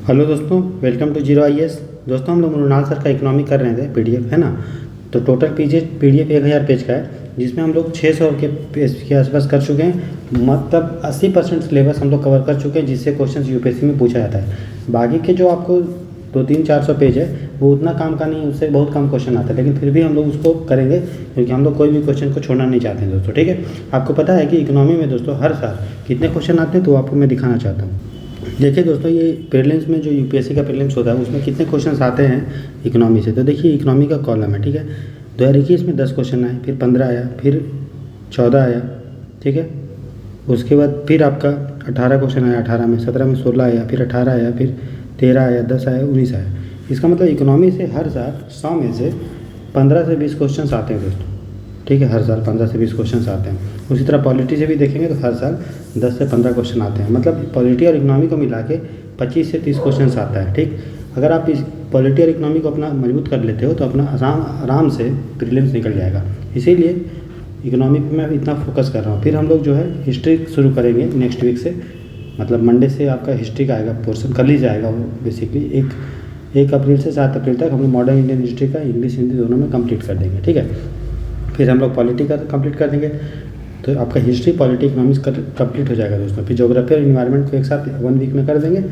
Hello दोस्तों, welcome to zero IAS। दोस्तों हम लोग मृणाल सर का इकोनॉमी कर रहे थे PDF, है ना। तो टोटल PDF 1000 पेज का है, जिसमें हम लोग 600 के पेज के आसपास कर चुके हैं। मतलब 80% सिलेबस हम लोग कवर कर चुके हैं, जिससे क्वेश्चन UPSC में पूछा जाता है। बाकी के जो आपको 200-400 पेज है वो उतना काम का नहीं है, उससे बहुत कम क्वेश्चन आता है, लेकिन फिर भी हम लोग उसको करेंगे क्योंकि हम लोग कोई भी क्वेश्चन को छोड़ना नहीं चाहते हैं दोस्तों। ठीक है, आपको पता है कि इकोनॉमी में दोस्तों हर साल कितने क्वेश्चन आते हैं, तो आपको मैं दिखाना चाहता हूँ। देखिए दोस्तों, ये प्रीलिम्स में जो UPSC का प्रीलिम्स होता है उसमें कितने क्वेश्चंस आते हैं इकोनॉमी से। तो देखिए इकोनॉमी का कॉलम है, ठीक है। 2021 में 10 क्वेश्चन आए, फिर 15 आया, फिर 14 आया, ठीक है। उसके बाद फिर आपका 18 क्वेश्चन आया 18 में, 17 में 16 आया, फिर 18 आया, फिर 13 आया, 10 आया, 19 आया। इसका मतलब इकोनॉमी से हर साल 100 में से 15 से 20 क्वेश्चन आते हैं दोस्तों। ठीक है, हर साल 15 से 20 क्वेश्चन आते हैं। उसी तरह पॉलिटी से भी देखेंगे तो हर साल 10 से 15 क्वेश्चन आते हैं। मतलब पॉलिटी और इकोनॉमी को मिला के 25 से 30 क्वेश्चन आता है। ठीक, अगर आप इस पॉलिटी और इकोनॉमी को अपना मजबूत कर लेते हो तो अपना आराम से प्रीलिम्स निकल जाएगा। इसीलिए इकोनॉमी पे मैं इतना फोकस कर रहा हूँ। फिर हम लोग जो है हिस्ट्री शुरू करेंगे नेक्स्ट वीक से, मतलब मंडे से आपका हिस्ट्री का आएगा पोर्सन, कल ही जाएगा वो। बेसिकली 1 अप्रैल से 7 अप्रैल तक हम लोग मॉडर्न इंडियन हिस्ट्री का इंग्लिश हिंदी दोनों में कंप्लीट कर देंगे। ठीक है, फिर हम लोग पॉलिटी का कंप्लीट कर देंगे, तो आपका हिस्ट्री पॉलिटी इकोनॉमिक्स कंप्लीट हो जाएगा दोस्तों। फिर ज्योग्राफी और इन्वायरमेंट को एक साथ 1 वीक में कर देंगे।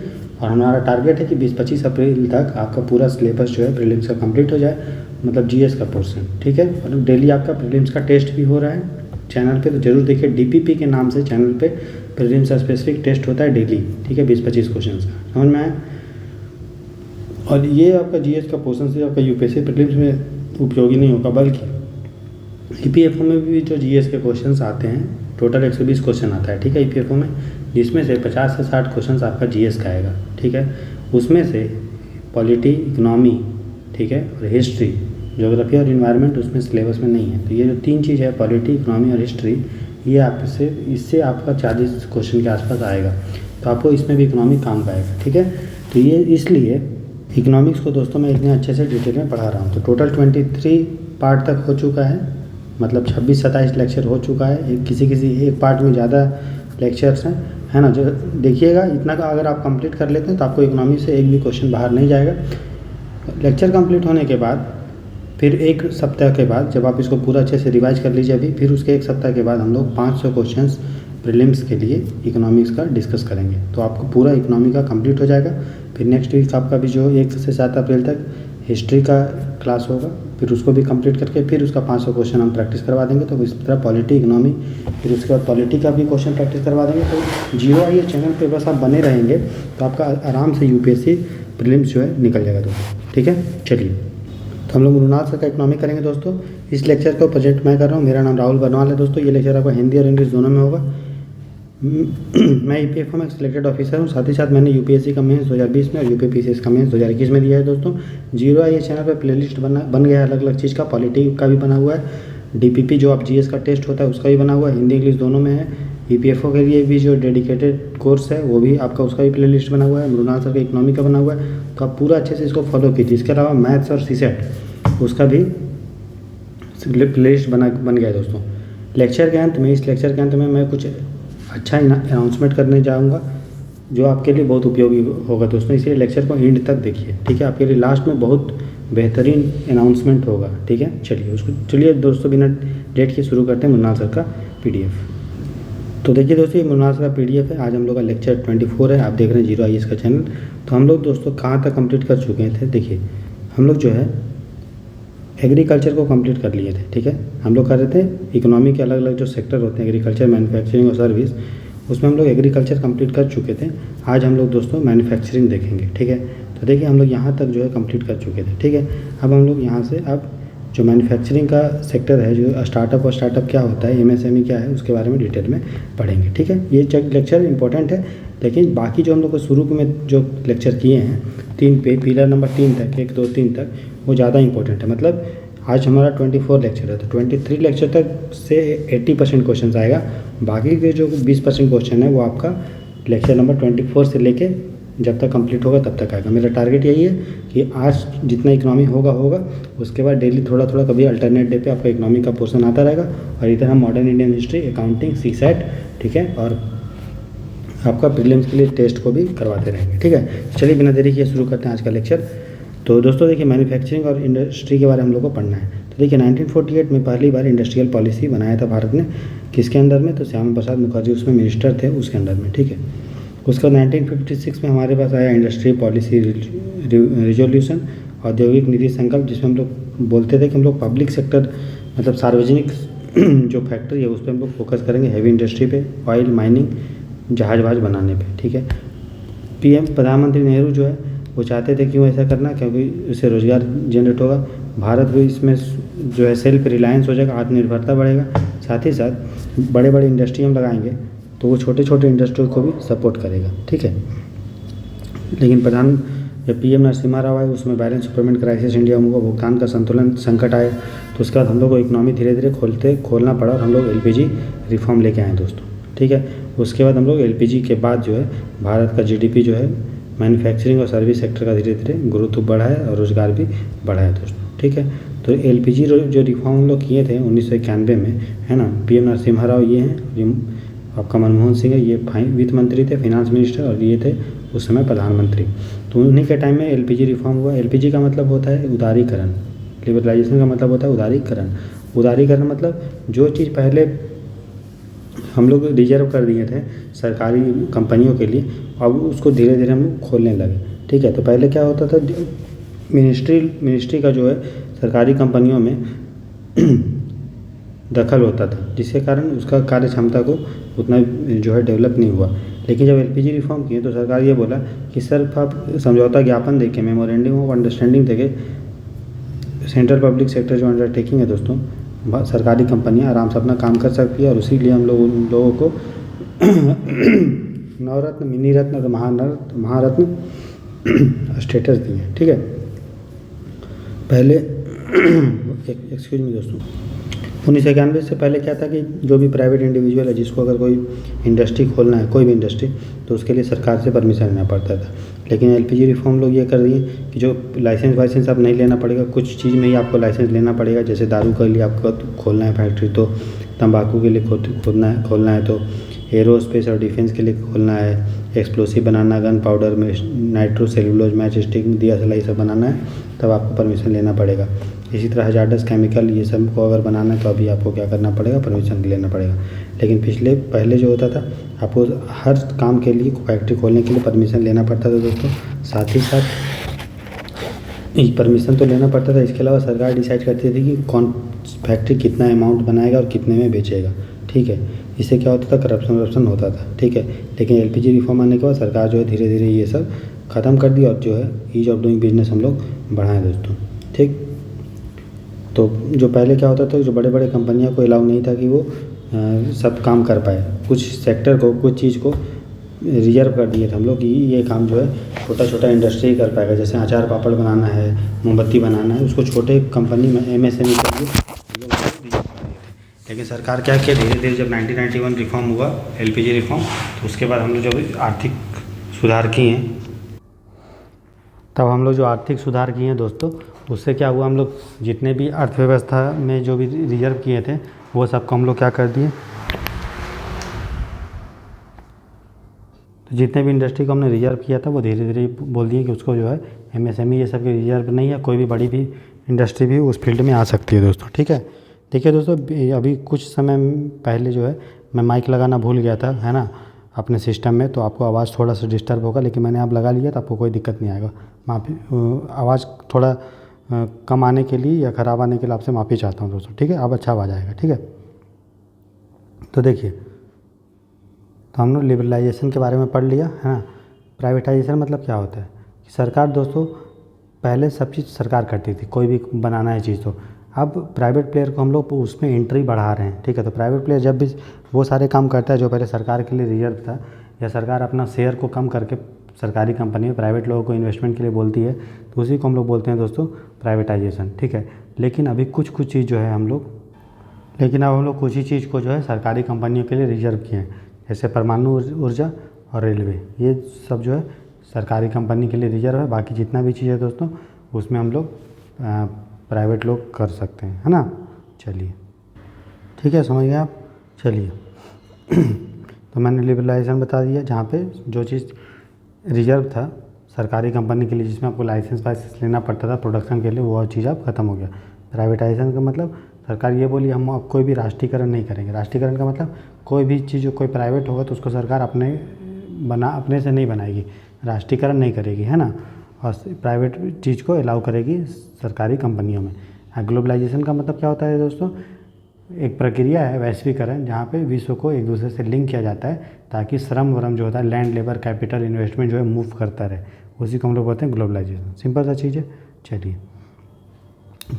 और हमारा टारगेट है कि 20-25 अप्रैल तक आपका पूरा सिलेबस जो है प्रीलिम्स का कंप्लीट हो जाए, मतलब GS का पोर्शन। ठीक है, और डेली आपका प्रीलिम्स का टेस्ट भी हो रहा है चैनल पे, तो जरूर देखिए। DPP के नाम से चैनल पे प्रीलिम्स का स्पेसिफिक टेस्ट होता है डेली। ठीक है, 20-25 क्वेश्चन का, समझ में आया। और ये आपका GS का पोर्शन से आपका UPSC प्रीलिम्स में उपयोगी नहीं होगा, बल्कि EPFO में भी जो GS के क्वेश्चंस आते हैं, टोटल 120 क्वेश्चन आता है। ठीक है, EPFO में, जिसमें से 50 से 60 क्वेश्चंस आपका GS का आएगा। ठीक है, उसमें से पॉलिटी, इकोनॉमी, ठीक है, और हिस्ट्री, ज्योग्राफी और इन्वायरमेंट उसमें सिलेबस में नहीं है। तो ये जो 3 चीज़ है, पॉलिटी, इकोनॉमी और हिस्ट्री, ये आपसे इससे आपका 40 क्वेश्चन के आसपास आएगा। तो आपको इसमें भी इकोनॉमी काम का आएगा। ठीक है, तो ये इसलिए इकोनॉमिक्स को दोस्तों मैं इतने अच्छे से डिटेल में पढ़ा रहा हूँ। तो टोटल 23 पार्ट तक हो चुका है, मतलब 26-27 लेक्चर हो चुका है। किसी एक पार्ट में ज़्यादा लेक्चर्स हैं, है ना। जो देखिएगा, इतना का अगर आप कंप्लीट कर लेते हैं तो आपको इकोनॉमी से एक भी क्वेश्चन बाहर नहीं जाएगा। लेक्चर कंप्लीट होने के बाद फिर 1 सप्ताह के बाद, जब आप इसको पूरा अच्छे से रिवाइज कर लीजिए अभी, फिर उसके 1 सप्ताह के बाद हम लोग 500 क्वेश्चंस प्रीलिम्स के लिए इकोनॉमिक्स का डिस्कस करेंगे। तो आपको पूरा इकोनॉमी का कंप्लीट हो जाएगा। फिर नेक्स्ट वीक आपका भी जो 1 से 7 अप्रैल तक हिस्ट्री का क्लास होगा, फिर उसको भी कंप्लीट करके फिर उसका 500 क्वेश्चन हम प्रैक्टिस करवा देंगे। तो इस तरह पॉलिटी, इकोनॉमी, फिर उसके बाद पॉलिटी का भी क्वेश्चन प्रैक्टिस करवा देंगे। तो जीरो IAS चैनल पे बस आप बने रहेंगे तो आपका आराम से UPSC प्रीलिम्स जो है निकल जाएगा दोस्तों। ठीक है, चलिए, तो हम लोग मृणाल सर का इकोनॉमी करेंगे दोस्तों। इस लेक्चर को प्रेजेंट मैं कर रहा हूँ, मेरा नाम राहुल बरनवाल है दोस्तों। ये लेक्चर आपका हिंदी और इंग्लिश दोनों में होगा। मैं EPFO में सिलेक्टेड ऑफिसर हूँ, साथ ही साथ मैंने UPSC का मेंस 2020 में और UPPCS का मेंस 2021 में दिया है दोस्तों। जीरो IAS चैनल पर प्लेलिस्ट बन गया है अलग अलग चीज़ का। पॉलिटी का भी बना हुआ है, DPP जो आप GS का टेस्ट होता है उसका भी बना हुआ है, हिंदी इंग्लिश दोनों में है। EPFO के लिए भी जो डेडिकेटेड कोर्स है वो भी आपका, उसका भी प्लेलिस्ट बना हुआ है। मृणाल सर का इकोनॉमी का बना हुआ है, तो आप पूरा अच्छे से इसको फॉलो कीजिए। इसके अलावा मैथ्स और CSET उसका भी प्लेलिस्ट बन गया है दोस्तों। लेक्चर के अंत में, इस लेक्चर के अंत में मैं कुछ अच्छा अनाउंसमेंट करने जाऊंगा जो आपके लिए बहुत उपयोगी होगा दोस्तों, इसलिए लेक्चर को एंड तक देखिए। ठीक है, आपके लिए लास्ट में बहुत बेहतरीन अनाउंसमेंट होगा। ठीक है, चलिए दोस्तों, बिना डेट के शुरू करते हैं मृणाल सर का PDF। तो देखिए दोस्तों, ये मृणाल सर का PDF है। आज हम लोग का लेक्चर 24 है। आप देख रहे हैं जीरो IAS का चैनल। तो हम लोग दोस्तों कहाँ तक कंप्लीट कर चुके थे, देखिए हम लोग जो है एग्रीकल्चर को कंप्लीट कर लिए थे। ठीक है, हम लोग कर रहे थे इकोनॉमी के अलग अलग जो सेक्टर होते हैं, एग्रीकल्चर, मैन्युफैक्चरिंग और सर्विस, उसमें हम लोग एग्रीकल्चर कंप्लीट कर चुके थे। आज हम लोग दोस्तों मैन्युफैक्चरिंग देखेंगे। ठीक है, तो देखिए हम लोग यहाँ तक जो है कंप्लीट कर चुके थे। ठीक है, अब हम लोग यहाँ से अब जो मैन्युफैक्चरिंग का सेक्टर है, जो स्टार्टअप क्या होता है, MSME क्या है, उसके बारे में डिटेल में पढ़ेंगे। ठीक है, ये लेक्चर इंपॉर्टेंट है, लेकिन बाकी जो हम लोग को शुरू में जो लेक्चर किए हैं 3 पे, पिलर नंबर 3 तक, 1, 2, 3 तक, वो ज़्यादा इंपॉर्टेंट है। मतलब आज हमारा 24 लेक्चर है, तो 23 लेक्चर तक से 80% क्वेश्चन आएगा। बाकी के जो 20% क्वेश्चन है वो आपका लेक्चर नंबर 24 से लेके जब तक कंप्लीट होगा तब तक आएगा। मेरा टारगेट यही है कि आज जितना इकोनॉमी होगा, उसके बाद डेली थोड़ा थोड़ा कभी अल्टरनेट डे पे आपका इकोनॉमी का पोर्शन आता रहेगा। और इधर हम modern Indian history, accounting, CSET, ठीक है, और आपका प्रीलिम्स के लिए टेस्ट को भी करवाते रहेंगे। ठीक है, चलिए बिना देरी किए शुरू करते हैं आज का लेक्चर। तो दोस्तों देखिए, मैन्युफैक्चरिंग और इंडस्ट्री के बारे में हम लोग को पढ़ना है। तो देखिए 1948 में पहली बार इंडस्ट्रियल पॉलिसी बनाया था भारत ने, किसके अंडर में, तो श्यामा प्रसाद मुखर्जी उसमें मिनिस्टर थे, उसके अंडर में। ठीक है, उसके बाद 1956 में हमारे पास आया इंडस्ट्री पॉलिसी रिजोल्यूशन, औद्योगिक नीति संकल्प, जिसमें हम लोग बोलते थे कि हम लोग पब्लिक सेक्टर मतलब सार्वजनिक जो फैक्ट्री है उस पर हम लोग फोकस करेंगे, हैवी इंडस्ट्री पे, ऑयल, माइनिंग, जहाज वहाज बनाने पे। ठीक है, पीएम प्रधानमंत्री नेहरू जो है वो चाहते थे क्यों ऐसा करना, क्योंकि इससे रोजगार जनरेट होगा, भारत भी इसमें जो है सेल्फ रिलायंस हो जाएगा, आत्मनिर्भरता बढ़ेगा, साथ ही साथ बड़े बड़े इंडस्ट्री हम लगाएंगे तो वो छोटे छोटे इंडस्ट्री को भी सपोर्ट करेगा। ठीक है, लेकिन जब पीएम नरसिम्हा राव आए उसमें balance of payment crisis, India में भुगतान का संतुलन संकट आए, तो उसके बाद हम लोग को इकोनॉमी धीरे धीरे खोलना पड़ा और हम लोग एलपीजी रिफॉर्म लेके आए दोस्तों। ठीक है, उसके बाद हम लोग एलपीजी के बाद जो है भारत का जीडीपी जो है मैन्युफैक्चरिंग और सर्विस सेक्टर का धीरे धीरे ग्रोथ बढ़ा है और रोजगार भी बढ़ा है दोस्तों। ठीक है, तो एलपीजी जो रिफॉर्म हम लोग किए थे 1991 में, है ना, पीएम नरसिम्हा राव ये हैं, आपका मनमोहन सिंह है, ये वित्त मंत्री थे, फिनांस मिनिस्टर, और ये थे उस समय प्रधानमंत्री। तो उन्हीं के टाइम में एलपीजी रिफॉर्म हुआ। एलपीजी का मतलब होता है उदारीकरण, लिबरलाइजेशन का मतलब होता है उदारीकरण। उदारीकरण मतलब जो चीज़ पहले हम लोग रिजर्व कर दिए थे सरकारी कंपनियों के लिए, अब उसको धीरे धीरे हम लोग खोलने लगे। ठीक है, तो पहले क्या होता था, मिनिस्ट्री का जो है सरकारी कंपनियों में दखल होता था, जिसके कारण उसका कार्य क्षमता को उतना जो है डेवलप नहीं हुआ। लेकिन जब एलपीजी रिफॉर्म किए तो सरकार ये बोला कि सिर्फ आप समझौता ज्ञापन देके, मेमोरेंडम ऑफ अंडरस्टैंडिंग देके, सेंट्रल पब्लिक सेक्टर जो अंडरटेकिंग है दोस्तों, सरकारी कंपनियां आराम से अपना काम कर सकती है, और इसीलिए हम लोग उन लोगों को नवरत्न, मिनी रत्न और महारत्न स्टेटस दिए। ठीक है, पहले एक्सक्यूज मी दोस्तों, 1991 से पहले क्या था कि जो भी प्राइवेट इंडिविजुअल है जिसको अगर कोई इंडस्ट्री खोलना है, कोई भी इंडस्ट्री, तो उसके लिए सरकार से परमिशन लेना पड़ता था। लेकिन एलपीजी रिफॉर्म लोग ये कर दिए कि जो लाइसेंस वाइसेंस अब नहीं लेना पड़ेगा, कुछ चीज़ में ही आपको लाइसेंस लेना पड़ेगा। जैसे दारू के लिए आपको खोलना है फैक्ट्री, तो तंबाकू के लिए खोलना है, तो एरोस्पेस और डिफेंस के लिए खोलना है, एक्सप्लोसिव बनाना, गन पाउडर में नाइट्रो सेलुलोज मैच स्टिक, दिया सलाई सब बनाना है, तब आपको परमिशन लेना पड़ेगा। इसी तरह हजार्डस केमिकल ये सब को अगर बनाना है तो अभी आपको क्या करना पड़ेगा, परमिशन लेना पड़ेगा। लेकिन पहले जो होता था, आपको हर काम के लिए फैक्ट्री खोलने के लिए परमिशन लेना पड़ता था दोस्तों। साथ ही साथ परमिशन तो लेना पड़ता था, इसके अलावा सरकार डिसाइड करती थी कि कौन फैक्ट्री कितना अमाउंट बनाएगा और कितने में बेचेगा। ठीक है, इससे क्या होता था, करप्शन होता था। ठीक है, लेकिन एलपीजी रिफॉर्म आने के बाद सरकार जो है धीरे धीरे ये सब ख़त्म कर दिया और जो है ईज ऑफ डूइंग बिजनेस हम लोग बढ़ाएं दोस्तों। ठीक, तो जो पहले क्या होता था, जो बड़े बड़े कंपनियों को अलाउ नहीं था कि वो सब काम कर पाए, कुछ सेक्टर को, कुछ चीज़ को रिजर्व कर दिए थे हम लोग कि ये काम जो है छोटा छोटा इंडस्ट्री कर पाएगा। जैसे अचार पापड़ बनाना है, मोमबत्ती बनाना है, उसको छोटे कंपनी में एमएसएमई के लिए रिजर्व कर दिए थे। लेकिन सरकार क्या किया, धीरे धीरे जब 1991 रिफॉर्म हुआ, एलपीजी रिफॉर्म, तो उसके बाद हम लोग जब आर्थिक सुधार किए हैं, तब हम लोग जो आर्थिक सुधार किए हैं दोस्तों, उससे क्या हुआ, हम लोग जितने भी अर्थव्यवस्था में जो भी रिजर्व किए थे वो सबको हम लोग क्या कर दिए, तो जितने भी इंडस्ट्री को हमने रिजर्व किया था वो धीरे धीरे बोल दिए कि उसको जो है एमएसएमई ये सब के रिजर्व नहीं है, कोई भी बड़ी भी इंडस्ट्री भी उस फील्ड में आ सकती है दोस्तों। ठीक है, देखिए दोस्तों, अभी कुछ समय पहले जो है मैं माइक लगाना भूल गया था, है ना, अपने सिस्टम में, तो आपको आवाज़ थोड़ा सा डिस्टर्ब होगा, लेकिन मैंने आप लगा लिया तो आपको कोई दिक्कत नहीं आएगा। माफ़ी, आवाज़ थोड़ा कम आने के लिए या ख़राब आने के लिए आपसे माफ़ी चाहता हूँ दोस्तों। ठीक है, अब अच्छा आवाज़ आएगा। ठीक है, तो देखिए, तो हम लोग लिबरलाइजेशन के बारे में पढ़ लिया, है ना। प्राइवेटाइजेशन मतलब क्या होता है कि सरकार दोस्तों, पहले सब चीज़ सरकार करती थी, कोई भी बनाना है चीज़, तो अब प्राइवेट प्लेयर को हम लोग उसमें एंट्री बढ़ा रहे हैं। ठीक है, तो प्राइवेट प्लेयर जब भी वो सारे काम करता है जो पहले सरकार के लिए रिजर्व था, या सरकार अपना शेयर को कम करके सरकारी कंपनी में प्राइवेट लोगों को इन्वेस्टमेंट के लिए बोलती है, तो उसी को हम लोग बोलते हैं दोस्तों प्राइवेटाइजेशन। ठीक है, लेकिन अभी कुछ चीज़ जो है हम लोग कुछ ही चीज़ को जो है सरकारी कंपनियों के लिए रिजर्व किए हैं, जैसे परमाणु ऊर्जा और रेलवे, ये सब जो है सरकारी कंपनी के लिए रिजर्व है। बाकी जितना भी चीज़ है दोस्तों उसमें हम लोग प्राइवेट लोग कर सकते हैं, है ना। चलिए, ठीक है, समझ गए आप। चलिए तो तो मैंने लिबरलाइजेशन बता दिया, जहाँ पे जो चीज़ रिजर्व था सरकारी कंपनी के लिए, जिसमें आपको लाइसेंस वाइसेंस लेना पड़ता था प्रोडक्शन के लिए, वो चीज़ अब खत्म हो गया। प्राइवेटाइजेशन का मतलब सरकार ये बोली हम अब कोई भी राष्ट्रीयकरण नहीं करेंगे। राष्ट्रीयकरण का मतलब कोई भी चीज़ कोई प्राइवेट होगा तो उसको सरकार अपने से नहीं बनाएगी, राष्ट्रीयकरण नहीं करेगी, है ना, और प्राइवेट चीज़ को अलाउ करेगी सरकारी कंपनियों में। ग्लोबलाइजेशन का मतलब क्या होता है दोस्तों, एक प्रक्रिया है वैश्वीकरण, जहाँ पे विश्व को एक दूसरे से लिंक किया जाता है ताकि श्रम वरम जो होता है, लैंड लेबर कैपिटल इन्वेस्टमेंट जो है मूव करता रहे, उसी को हम लोग बोलते हैं ग्लोबलाइजेशन। सिंपल सा चीज़ है। चलिए,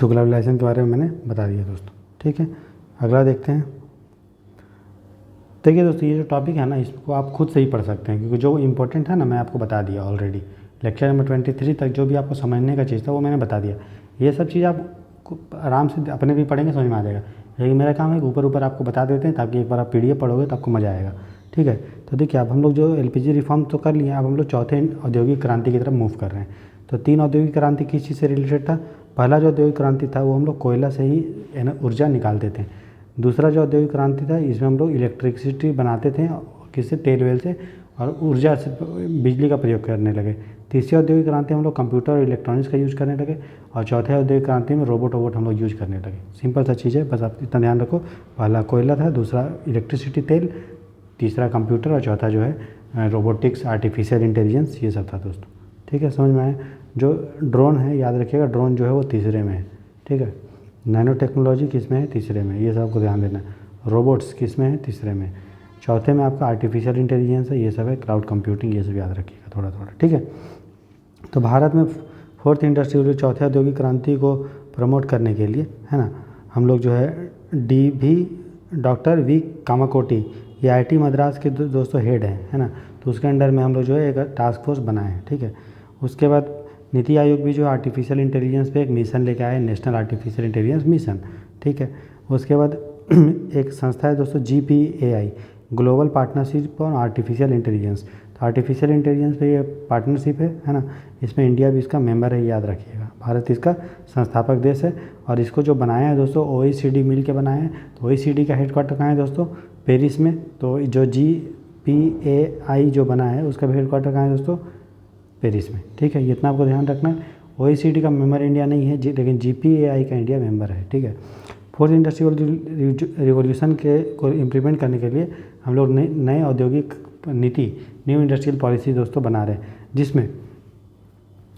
तो ग्लोबलाइजेशन के बारे में मैंने बता दिया दोस्तों, ठीक है। अगला देखते हैं। देखिए दोस्तों, ये जो टॉपिक है ना, इसको आप खुद से ही पढ़ सकते हैं, क्योंकि जो इंपॉर्टेंट है ना मैं आपको बता दिया ऑलरेडी। लेक्चर नंबर 23 तक जो भी आपको समझने का चीज़ था वो मैंने बता दिया। ये सब चीज़ आप आराम से अपने भी पढ़ेंगे, समझ में आ जाएगा। लेकिन मेरा काम है कि ऊपर ऊपर आपको बता देते हैं, ताकि एक बार आप PDF पढ़ोगे तो आपको मज़ा आएगा, ठीक है। तो देखिए, अब हम लोग जो LPG रिफॉर्म तो कर लिए, अब हम लोग चौथे औद्योगिक क्रांति की तरफ मूव कर रहे हैं। तो 3 औद्योगिक क्रांति किस चीज़ से रिलेटेड था। पहला जो औद्योगिक क्रांति था वो हम लोग कोयला से ही ऊर्जा निकालते थे। दूसरा जो औद्योगिक क्रांति था, इसमें हम लोग इलेक्ट्रिसिटी बनाते थे, किससे, तेल वेल से, और ऊर्जा से बिजली का प्रयोग करने लगे। तीसरी औद्योगिक क्रांति हम लोग कंप्यूटर और इलेक्ट्रॉनिक्स का यूज़ करने लगे, और चौथे औद्योगिक क्रांति में रोबोट हम लोग यूज़ करने लगे। सिंपल सा चीज़ है, बस आप इतना ध्यान रखो। पहला कोयला था, दूसरा इलेक्ट्रिसिटी तेल, तीसरा कंप्यूटर, और चौथा जो है रोबोटिक्स, आर्टिफिशियल इंटेलिजेंस, ये सब था दोस्तों, ठीक है। समझ में आया। जो ड्रोन है, याद रखिएगा, ड्रोन जो है वो तीसरे में है, ठीक है। नैनो टेक्नोलॉजी किस में है, तीसरे में, ये सब आपको ध्यान देना है। रोबोट्स किस में है, तीसरे में। चौथे में आपका आर्टिफिशियल इंटेलिजेंस है, ये सब है, क्लाउड कंप्यूटिंग, ये सब याद रखिएगा थोड़ा थोड़ा, ठीक है। तो भारत में 4th इंडस्ट्रियल, चौथे औद्योगिक क्रांति को प्रमोट करने के लिए, है ना, हम लोग जो है डॉक्टर वी कामाकोटी, ये IIT मद्रास के दोस्तों हेड हैं, है ना। तो उसके अंडर में हम लोग जो है एक टास्क फोर्स बनाए हैं, ठीक है। उसके बाद नीति आयोग भी जो आर्टिफिशियल इंटेलिजेंस पे एक मिशन लेके आए, नेशनल आर्टिफिशियल इंटेलिजेंस मिशन, ठीक है। उसके बाद एक संस्था है दोस्तों, GPAI, global partnership on artificial intelligence. तो आर्टिफिशियल इंटेलिजेंस पे ये पार्टनरशिप है ना, इसमें इंडिया भी इसका मेंबर है, याद रखिएगा। भारत इसका संस्थापक देश है, और इसको जो बनाया है दोस्तों OECD मिल के बनाया है। तो OECD का हेडक्वार्टर कहाँ है दोस्तों, पेरिस में। तो जो GPAI जो बना है उसका हेडक्वार्टर कहाँ है दोस्तों, पेरिस में, ठीक है। ये इतना आपको ध्यान रखना है। OECD का मेंबर इंडिया नहीं है, लेकिन GPAI का इंडिया मेंबर है, ठीक है। 4th इंडस्ट्रियल रिवॉल्यूशन को इम्प्लीमेंट करने के लिए हम लोग नए औद्योगिक नीति, न्यू इंडस्ट्रियल पॉलिसी दोस्तों बना रहे हैं, जिसमें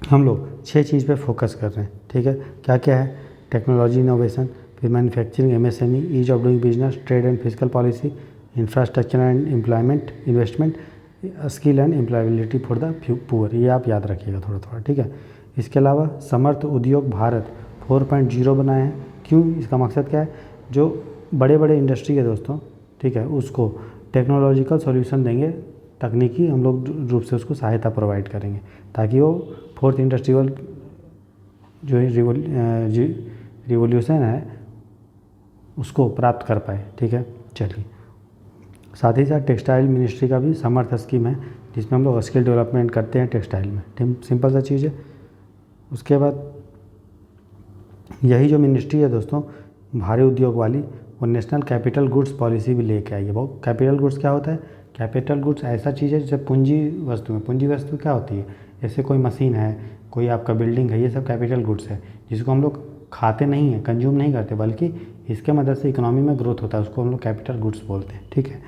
हम लोग 6 चीज़ पे फोकस कर रहे हैं, ठीक है। क्या क्या है, टेक्नोलॉजी इनोवेशन, फिर manufacturing, MSME, ease of doing business, trade and physical policy, infrastructure and employment investment, skill and employability for the poor, ये आप याद रखिएगा थोड़ा थोड़ा, ठीक है। इसके अलावा समर्थ उद्योग भारत 4.0 बनाए हैं। क्यों, इसका मकसद क्या है, जो बड़े बड़े इंडस्ट्री है दोस्तों, ठीक है, उसको टेक्नोलॉजिकल सॉल्यूशन देंगे, तकनीकी हम लोग रूप से उसको सहायता प्रोवाइड करेंगे, ताकि वो 4th इंडस्ट्रियल जो रिवॉल्यूशन है उसको प्राप्त कर पाए, ठीक है। चलिए, साथ ही साथ टेक्सटाइल मिनिस्ट्री का भी समर्थ स्कीम है, जिसमें हम लोग स्किल डेवलपमेंट करते हैं टेक्सटाइल में, सिंपल सा चीज़ है। उसके बाद यही जो मिनिस्ट्री है दोस्तों भारी उद्योग वाली, वो नेशनल कैपिटल गुड्स पॉलिसी भी लेके आई है। वो कैपिटल गुड्स क्या होता है, कैपिटल गुड्स ऐसा चीज़ है जैसे पूंजी वस्तु में, पूंजी वस्तु क्या होती है, जैसे कोई मशीन है, कोई आपका बिल्डिंग है, ये सब कैपिटल गुड्स है, जिसको हम लोग खाते नहीं हैं, कंज्यूम नहीं करते, बल्कि इसके मदद से इकोनॉमी में ग्रोथ होता है, उसको हम लोग कैपिटल गुड्स बोलते हैं, ठीक है।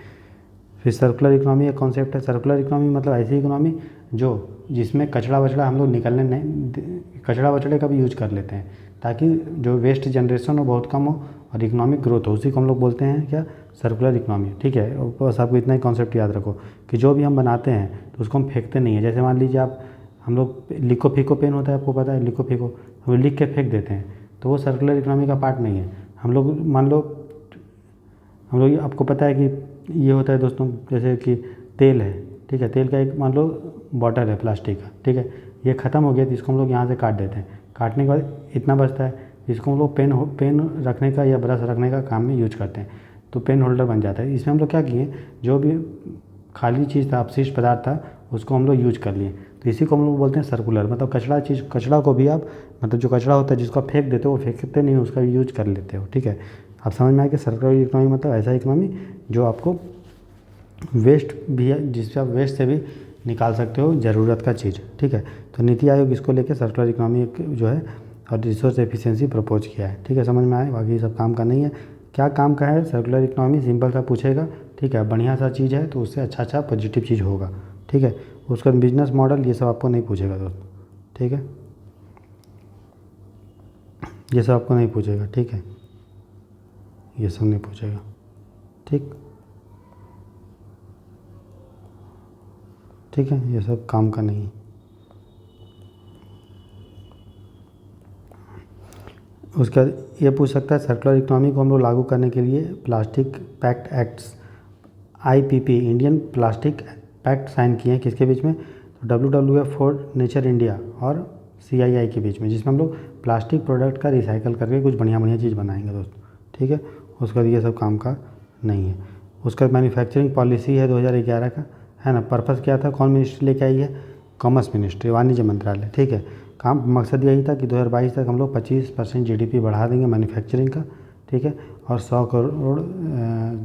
फिर सर्कुलर इकोनॉमी एक कॉन्सेप्ट है। सर्कुलर इकोनॉमी मतलब ऐसी इकोनॉमी जिसमें कचरा वचड़ा हम लोग निकलने नहीं, कचरा वचड़े का भी यूज कर लेते हैं, ताकि जो वेस्ट जनरेशन हो बहुत कम हो और इकोनॉमिक ग्रोथ हो, उसी को हम लोग बोलते हैं क्या, सर्कुलर इकोनॉमी, ठीक है। बस आपको इतना ही कॉन्सेप्ट याद रखो कि जो भी हम बनाते हैं तो उसको हम फेंकते नहीं है। जैसे मान लीजिए हम लोग लिखो फीको पेन होता है, आपको पता है, लिखो फीको हम लिख के फेंक देते हैं, तो वो सर्कुलर इकोनॉमी का पार्ट नहीं है। हम लोग मान लो आपको पता है कि ये होता है दोस्तों, जैसे कि तेल है, ठीक है, तेल का एक मान लो बॉटल है प्लास्टिक का, ठीक है, ये ख़त्म हो गया तो इसको हम लोग यहाँ से काट देते हैं, काटने के बाद इतना बचता है, जिसको हम लोग पेन रखने का या ब्रश रखने का काम में यूज करते हैं, तो पेन होल्डर बन जाता है। इसमें हम लोग क्या किए, जो भी खाली चीज़ था, अपशिष्ट पदार्थ था, उसको हम लोग यूज कर लिए, तो इसी को हम लोग बोलते हैं सर्कुलर। मतलब कचरा को भी आप, मतलब जो कचरा होता है जिसको आप फेंक देते हो, वो फेंकते नहीं हो, उसका भी यूज कर लेते हो, ठीक है। आप समझ में आया कि सर्कुलर इकोनॉमी मतलब ऐसा इकोनॉमी जो आपको वेस्ट भी है, जिससे आप वेस्ट से भी निकाल सकते हो ज़रूरत का चीज़, ठीक है। तो नीति आयोग इसको लेके सर्कुलर इकोनॉमी जो है और रिसोर्स एफिशिएंसी प्रपोज किया है, ठीक है। समझ में आए, बाकी सब काम का नहीं है। क्या काम का है सर्कुलर इकोनॉमी, सिंपल सा पूछेगा, ठीक है। बढ़िया सा चीज़ है तो उससे अच्छा पॉजिटिव चीज़ होगा, ठीक है। उसका बिजनेस मॉडल ये सब आपको नहीं पूछेगा दोस्तों, ठीक है। ये सब आपको नहीं पूछेगा, ठीक है, ये सब नहीं पूछेगा, ठीक है। ये सब काम का नहीं है। उसका ये पूछ सकता है सर्कुलर इकोनॉमी को हम लोग लागू करने के लिए plastic pact acts IPP Indian plastic pact sign किए हैं किसके बीच में, तो WWF फॉर नेचर इंडिया और CII के बीच में, जिसमें हम लोग प्लास्टिक प्रोडक्ट का रिसाइकल करके कुछ बढ़िया चीज़ बनाएंगे दोस्तों, ठीक है। उसका ये सब काम का नहीं है। उसका मैन्युफैक्चरिंग पॉलिसी है 2011 का, है ना। पर्पस क्या था, कौन मिनिस्ट्री लेके आई है, कॉमर्स मिनिस्ट्री, वाणिज्य मंत्रालय, ठीक है। काम मकसद यही था कि 2022 तक हम लोग 25% GDP बढ़ा देंगे मैन्युफैक्चरिंग का, ठीक है। और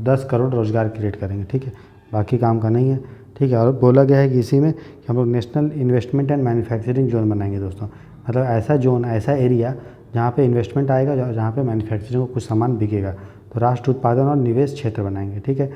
10 करोड़ रोज़गार क्रिएट करेंगे, ठीक है। बाकी काम का नहीं है, ठीक है। और बोला गया है कि इसी में कि हम लोग national investment and manufacturing zone बनाएंगे दोस्तों, मतलब ऐसा जोन, ऐसा एरिया जहाँ पे इन्वेस्टमेंट आएगा, जहाँ पे मैन्युफैक्चरिंग को कुछ सामान बिकेगा, तो राष्ट्र उत्पादन और निवेश क्षेत्र बनाएंगे, ठीक है।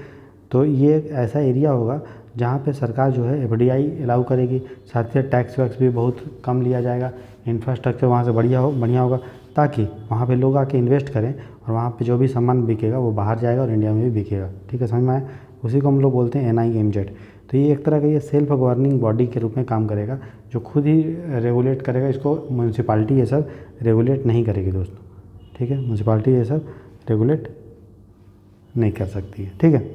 तो ये एक ऐसा एरिया होगा जहाँ पे सरकार जो है FDI अलाउ करेगी, साथ ही टैक्स वैक्स भी बहुत कम लिया जाएगा, इंफ्रास्ट्रक्चर वहाँ से बढ़िया होगा, ताकि वहाँ पे लोग आके इन्वेस्ट करें और वहाँ पे जो भी सामान बिकेगा वो बाहर जाएगा और इंडिया में भी बिकेगा, ठीक है। समझ में आया। उसी को हम लोग बोलते हैं NIMZ। तो ये एक तरह का ये सेल्फ गवर्निंग बॉडी के रूप में काम करेगा, जो खुद ही रेगुलेट करेगा। इसको म्यूनसिपाल्टी ये सब रेगुलेट नहीं करेगी दोस्तों, ठीक है। म्यूनसिपाल्टी ये सब रेगुलेट नहीं कर सकती है, ठीक है।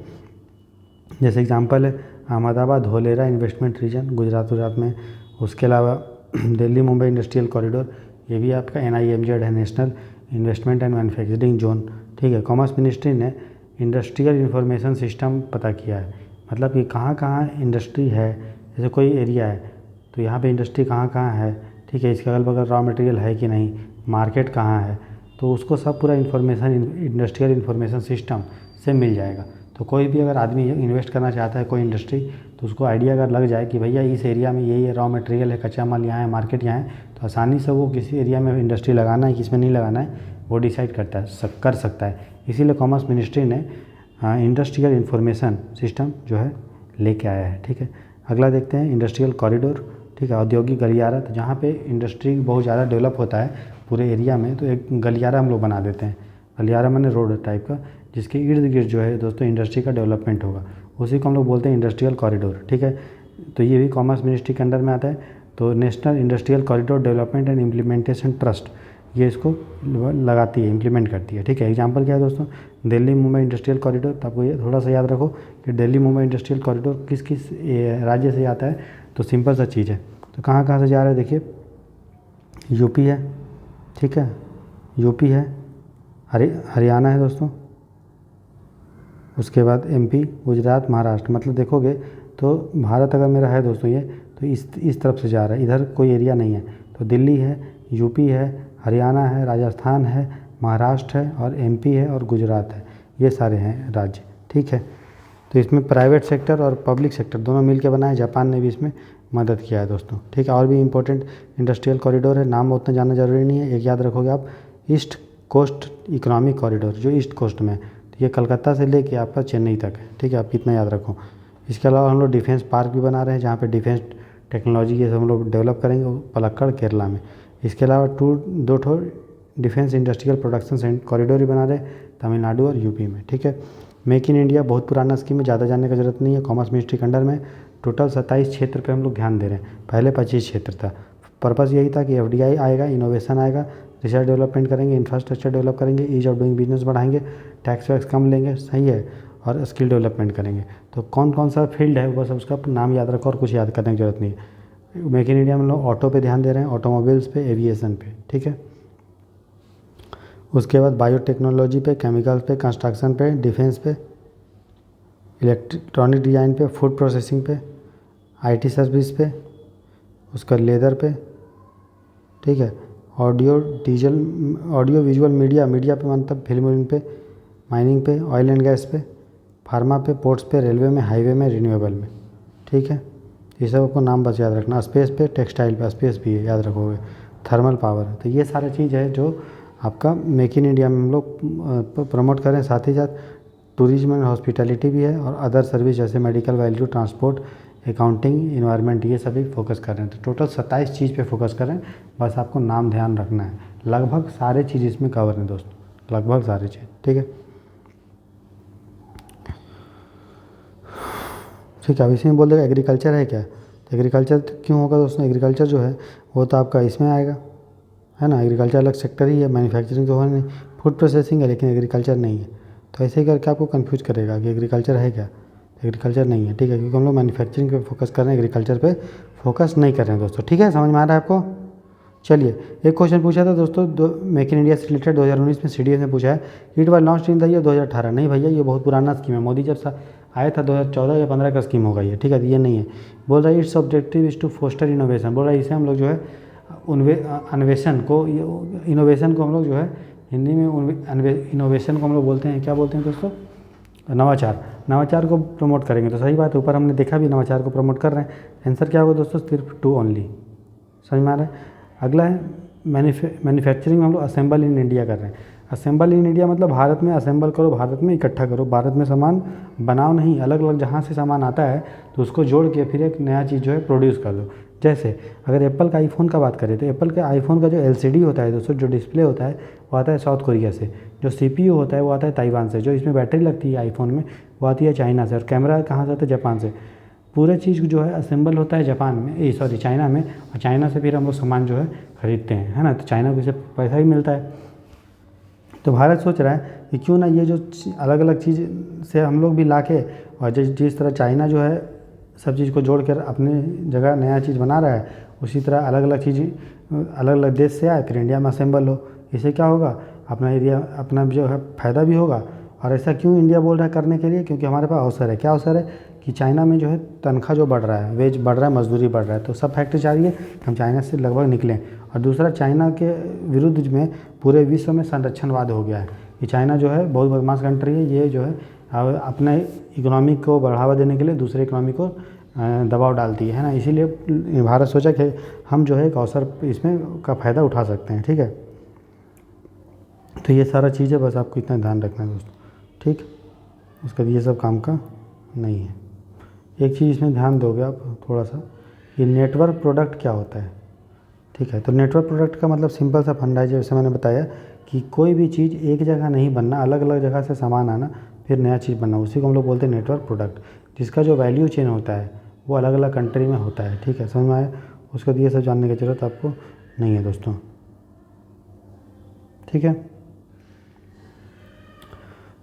जैसे एग्जांपल है अहमदाबाद धोलेरा इन्वेस्टमेंट रीजन गुजरात में। उसके अलावा दिल्ली मुंबई इंडस्ट्रियल कॉरिडोर, ये भी आपका NIMZ है, national investment and manufacturing zone, ठीक है। कॉमर्स मिनिस्ट्री ने इंडस्ट्रियल इंफॉर्मेशन सिस्टम पता किया है, मतलब कि कहाँ कहाँ इंडस्ट्री है। जैसे कोई एरिया है तो यहाँ पे इंडस्ट्री कहाँ कहाँ है, ठीक है। इसके अगल बगल रॉ मटेरियल है कि नहीं, मार्केट कहाँ है, तो उसको सब पूरा इन्फॉर्मेशन इंडस्ट्रियल इन्फॉर्मेशन सिस्टम से मिल जाएगा। तो कोई भी अगर आदमी इन्वेस्ट करना चाहता है कोई इंडस्ट्री, तो उसको आइडिया अगर लग जाए कि भैया इस एरिया में यही रॉ मटेरियल है, कच्चा माल यहाँ है, मार्केट यहाँ है, तो आसानी से वो किसी एरिया में इंडस्ट्री लगाना है किसमें नहीं लगाना है वो डिसाइड कर सकता है। इसीलिए कॉमर्स मिनिस्ट्री ने इंडस्ट्रियल इन्फॉर्मेशन सिस्टम जो है लेके आया है, ठीक है। अगला देखते हैं इंडस्ट्रियल कॉरिडोर, ठीक है। औद्योगिक गलियारा, तो जहाँ पे इंडस्ट्री बहुत ज़्यादा डेवलप होता है पूरे एरिया में, तो एक गलियारा हम लोग बना देते हैं। गलियारा मैंने रोड टाइप का, जिसके इर्द गिर्द जो है दोस्तों इंडस्ट्री का डेवलपमेंट होगा, उसी को हम लोग बोलते हैं इंडस्ट्रियल कॉरिडोर, ठीक है। तो ये भी कॉमर्स मिनिस्ट्री के अंडर में आता है। तो national industrial corridor development and implementation trust, ये इसको लगाती है, इम्प्लीमेंट करती है, ठीक है। एग्जांपल क्या है दोस्तों, दिल्ली मुंबई इंडस्ट्रियल कॉरिडोर। तो आपको ये थोड़ा सा याद रखो कि दिल्ली मुंबई इंडस्ट्रियल कॉरिडोर किस किस राज्य से आता है, तो सिंपल सा चीज़ है। तो कहाँ कहाँ से जा रहा है देखिए, यूपी है, ठीक है, यूपी है, हरियाणा है दोस्तों, उसके बाद MP, गुजरात, महाराष्ट्र। मतलब देखोगे तो भारत अगर मेरा है दोस्तों ये, तो इस तरफ से जा रहा है, इधर कोई एरिया नहीं है। तो दिल्ली है, यूपी है, हरियाणा है, राजस्थान है, महाराष्ट्र है और MP है और गुजरात है, ये सारे हैं राज्य, ठीक है। तो इसमें प्राइवेट सेक्टर और पब्लिक सेक्टर दोनों मिल के बना है, जापान ने भी इसमें मदद किया है दोस्तों, ठीक है। और भी इंपॉर्टेंट इंडस्ट्रियल कॉरिडोर है, नाम उतना जानना जरूरी नहीं है, एक याद रखोगे आप, ईस्ट कोस्ट इकोनॉमिक कॉरिडोर, जो ईस्ट कोस्ट में है, तो ये कलकत्ता से लेके आपका चेन्नई तक है, ठीक है। आप इतना याद रखो। इसके अलावा हम लोग डिफेंस पार्क भी बना रहे हैं, जहाँ पे डिफेंस टेक्नोलॉजी ये सब हम लोग डेवलप करेंगे, पलक्कड़ केरला में। इसके अलावा 2 डिफेंस इंडस्ट्रियल प्रोडक्शन कॉरिडोर ही बना रहे हैं तमिलनाडु और यूपी में, ठीक है। मेक इन इंडिया बहुत पुराना स्कीम है, ज़्यादा जानने का जरूरत नहीं है, कॉमर्स मिनिस्ट्री के अंडर में। टोटल 27 क्षेत्र पे हम लोग ध्यान दे रहे हैं, पहले 25 क्षेत्र था। पर्पज़ यही था कि FDI आएगा, इनोवेशन आएगा, रिसर्च डेवलपमेंट करेंगे, इंफ्रास्ट्रक्चर डेवलप करेंगे, ईज ऑफ डूइंग बिजनेस बढ़ाएंगे, टैक्स वैक्स कम लेंगे, सही है, और स्किल डेवलपमेंट करेंगे। तो कौन कौन सा फील्ड है बस उसका नाम याद रखो और कुछ याद करने की जरूरत नहीं है। मेक इन इंडिया में लोग ऑटो पे ध्यान दे रहे हैं, ऑटोमोबाइल्स पे, एविएशन पे, ठीक है। उसके बाद बायोटेक्नोलॉजी पे, केमिकल्स पे, कंस्ट्रक्शन पे, डिफेंस पे, इलेक्ट्रॉनिक डिज़ाइन पे, फूड प्रोसेसिंग पे, IT सर्विस पे, उसका लेदर पे, ठीक है। ऑडियो विजुअल मीडिया पे, मतलब फिल्म पे, माइनिंग पे, ऑयल एंड गैस पे, फार्मा पे, पोर्ट्स पे, रेलवे में, हाईवे में, रिन्यूएबल में, ठीक है। ये सब आपको नाम बस याद रखना। स्पेस पे, टेक्सटाइल पे, स्पेस भी है याद रखोगे, थर्मल पावर है। तो ये सारा चीज़ है जो आपका मेक इन इंडिया में हम लोग प्रमोट करें। साथ ही साथ टूरिज्म एंड हॉस्पिटैलिटी भी है और अदर सर्विस जैसे medical, value, transport, accounting, environment, ये सभी फोकस कर रहे हैं। तो टोटल 27 चीज़ पे फोकस करें, बस आपको नाम ध्यान रखना है। लगभग सारे चीज़ इसमें कवर हैं दोस्तों, लगभग सारे चीज़, ठीक है। ठीक है, अब इसी में बोल देगा एग्रीकल्चर है क्या, तो एग्रीकल्चर क्यों होगा दोस्तों, एग्रीकल्चर जो है वो तो आपका इसमें आएगा, है ना। एग्रीकल्चर अलग सेक्टर ही है, मैन्युफैक्चरिंग तो है नहीं, फूड प्रोसेसिंग है लेकिन एग्रीकल्चर नहीं है। तो ऐसे ही करके आपको कंफ्यूज करेगा कि एग्रीकल्चर है क्या, एग्रीकल्चर नहीं है, ठीक है, क्योंकि हम लोग मैन्युफैक्चरिंग पे फोकस कर रहे हैं, एग्रीकल्चर पे फोकस नहीं कर रहे हैं दोस्तों, ठीक है। समझ में आ रहा है आपको। चलिए, एक क्वेश्चन पूछा था दोस्तों मेक इन इंडिया से रिलेटेड 2019 में CDS ने पूछा है, it was launched in the year 2018। नहीं भैया, ये बहुत पुराना स्कीम है, मोदी जब आया था 2014 या 15 का स्कीम होगा ये, ठीक है। ये नहीं है। बोल रहा है its objective is to foster innovation. बोल रहा है इसे हम लोग जो है अन्वेषण को, इनोवेशन को हम लोग जो है हिंदी में इनोवेशन को हम लोग बोलते हैं, क्या बोलते हैं दोस्तों, नवाचार को प्रमोट करेंगे। तो सही बात है, ऊपर हमने देखा भी नवाचार को प्रमोट कर रहे हैं। आंसर क्या होगा दोस्तों, सिर्फ 2 ओनली। समझ में आ रहा है। अगला है मैन्युफैक्चरिंग में हम लोग असेंबल इन इंडिया कर रहे हैं। असेंबल इन इंडिया मतलब भारत में असेंबल करो, भारत में इकट्ठा करो, भारत में सामान बनाओ नहीं, अलग अलग जहाँ से सामान आता है तो उसको जोड़ के फिर एक नया चीज़ जो है प्रोड्यूस कर दो। जैसे अगर एप्पल का आईफोन का बात करें तो एप्पल के आईफोन का जो LCD होता है दोस्तों, जो डिस्प्ले होता है वो आता है साउथ कोरिया से, जो CPU होता है वो आता है ताइवान से, जो इसमें बैटरी लगती है आईफोन में वो आती है चाइना से, और कैमरा कहाँ से आता है, जापान से। पूरे चीज़ जो है असेंबल होता है जापान में, चाइना में, और चाइना से फिर हम लोग सामान जो है खरीदते हैं, है ना। तो चाइना को इससे पैसा भी मिलता है। तो भारत सोच रहा है कि क्यों ना ये जो अलग अलग चीज़ से हम लोग भी ला के, और जिस तरह चाइना जो है सब चीज़ को जोड़ कर अपने जगह नया चीज़ बना रहा है, उसी तरह अलग अलग चीज़ अलग अलग देश से आए फिर इंडिया में असेंबल हो। इससे क्या होगा, अपना एरिया, अपना जो है फ़ायदा भी होगा। और ऐसा क्यों इंडिया बोल रहा है करने के लिए, क्योंकि हमारे पास अवसर है। क्या अवसर है कि चाइना में जो है तनख्वाह जो बढ़ रहा है, वेज बढ़ रहा है, मजदूरी बढ़ रहा है, तो सब फैक्ट्री चाह रही है कि हम चाइना से लगभग निकलें। और दूसरा, चाइना के विरुद्ध में पूरे विश्व में संरक्षणवाद हो गया है कि चाइना जो है बहुत बदमाश कंट्री है, ये जो है अपने इकोनॉमी को बढ़ावा देने के लिए दूसरे इकोनॉमी को दबाव डालती है ना। इसीलिए भारत सोचा कि हम जो है एक अवसर इसमें का फ़ायदा उठा सकते हैं, ठीक है। तो ये सारा चीज़ है, बस आपको इतना ध्यान रखना है दोस्तों, ठीक। उसका ये सब काम का नहीं है। एक चीज़ इसमें ध्यान दोगे आप थोड़ा सा, ये नेटवर्क प्रोडक्ट क्या होता है, ठीक है। तो नेटवर्क प्रोडक्ट का मतलब सिंपल सा फंडा है, जैसे मैंने बताया कि कोई भी चीज़ एक जगह नहीं बनना, अलग अलग जगह से सामान आना फिर नया चीज़ बनना, उसी को हम लोग बोलते हैं नेटवर्क प्रोडक्ट, जिसका जो वैल्यू चेन होता है वो अलग अलग कंट्री में होता है, ठीक है। समझ में आया। उसका ये सब जानने की ज़रूरत आपको नहीं है दोस्तों, ठीक है।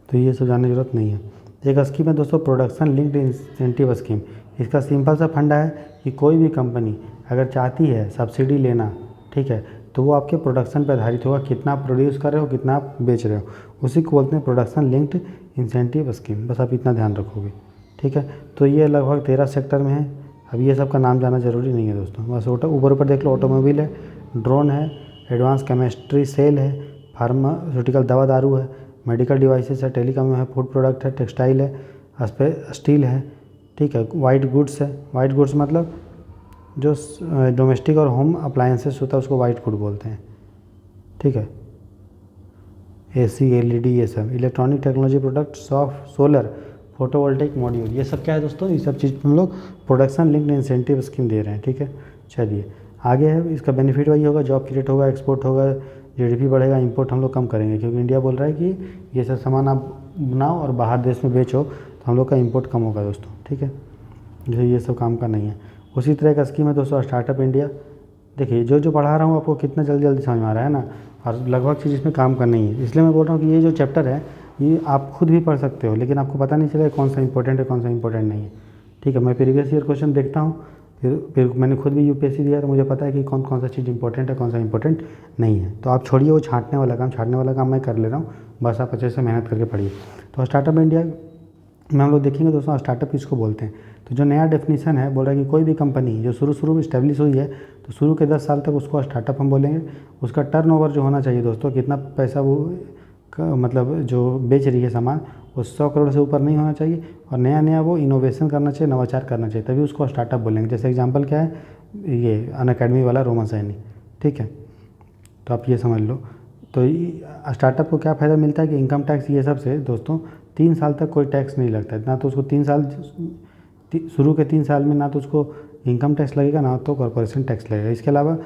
तो ये सब जानने की ज़रूरत नहीं है। एक स्कीम है दोस्तों प्रोडक्शन लिंक्ड इंसेंटिव स्कीम। इसका सिंपल सा फंडा है कि कोई भी कंपनी अगर चाहती है सब्सिडी लेना, ठीक है, तो वो आपके प्रोडक्शन पर आधारित होगा, कितना आप प्रोड्यूस कर रहे हो, कितना आप बेच रहे हो, उसी को बोलते हैं प्रोडक्शन लिंक्ड इंसेंटिव स्कीम। बस आप इतना ध्यान रखोगे, ठीक है। तो ये लगभग 13 सेक्टर में है। अब ये सब का नाम जाना जरूरी नहीं है दोस्तों, बस ऊपर ऊपर देख लो। ऑटोमोबाइल है, ड्रोन है, एडवांस केमिस्ट्री सेल है, फार्मास्यूटिकल दवा दारू है, मेडिकल डिवाइसेस है, टेलीकॉम है, फूड प्रोडक्ट है, टेक्सटाइल है, स्टील है, ठीक है। वाइट गुड्स है, वाइट गुड्स मतलब जो डोमेस्टिक और होम अप्लायंसेस होता है उसको वाइट गुड बोलते हैं, ठीक है। AC, LED, ये सब electronic technology product, solar, photovoltaic module, ये सब क्या है दोस्तों, ये सब चीज़ हम लोग प्रोडक्शन लिंक्ड इंसेंटिव स्कीम दे रहे हैं, ठीक है। चलिए आगे है, इसका बेनिफिट वही होगा, जॉब क्रिएट होगा, एक्सपोर्ट होगा, GDP बढ़ेगा, इंपोर्ट हम लोग कम करेंगे, क्योंकि इंडिया बोल रहा है कि ये सब सामान आप बनाओ और बाहर देश में बेचो तो हम लोग का इंपोर्ट कम होगा दोस्तों, ठीक है। जैसे ये सब काम का नहीं है। उसी तरह का स्कीम है दोस्तों स्टार्टअप इंडिया। देखिए जो पढ़ा रहा हूँ आपको कितना जल्दी जल्दी समझ में आ रहा है ना, और लगभग चीज़ इसमें काम का नहीं है। इसलिए मैं बोल रहा हूँ कि ये जो चैप्टर है ये आप खुद भी पढ़ सकते हो, लेकिन आपको पता नहीं चलेगा कौन सा इंपॉर्टेंट है कौन सा इंपॉर्टेंट नहीं है, ठीक है। मैं प्रीवियस ईयर क्वेश्चन देखता हूँ, फिर मैंने खुद भी UPSC दिया तो मुझे पता है कि कौन कौन सा चीज़ इंपॉर्टेंट है कौन सा इंपॉर्टेंट नहीं है। तो आप छोड़िए वो छांटने वाला काम मैं कर ले रहा हूँ, बस आप अच्छे से मेहनत करके पढ़िए। तो स्टार्टअप इंडिया में हम लोग देखेंगे दोस्तों स्टार्टअप किसको बोलते हैं। तो जो नया डेफिनेशन है बोल रहा है कि कोई भी कंपनी जो शुरू में इस्टेब्लिश हुई है तो शुरू के 10 साल तक उसको स्टार्टअप हम बोलेंगे। उसका टर्नओवर जो होना चाहिए दोस्तों, कितना पैसा वो मतलब जो बेच रही है सामान 100 करोड़ से ऊपर नहीं होना चाहिए, और नया नया वो इनोवेशन करना चाहिए, नवाचार करना चाहिए, तभी उसको स्टार्टअप बोलेंगे। जैसे एग्जांपल क्या है, ये अनअकैडमी वाला रोमन सैनी, ठीक है, तो आप ये समझ लो। तो स्टार्टअप को क्या फ़ायदा मिलता है कि इनकम टैक्स ये सब से दोस्तों 3 साल तक कोई टैक्स नहीं लगता है, ना तो उसको 3 साल शुरू के 3 साल में ना तो उसको इनकम टैक्स लगेगा, ना तो कॉर्पोरेशन टैक्स लगेगा। इसके अलावा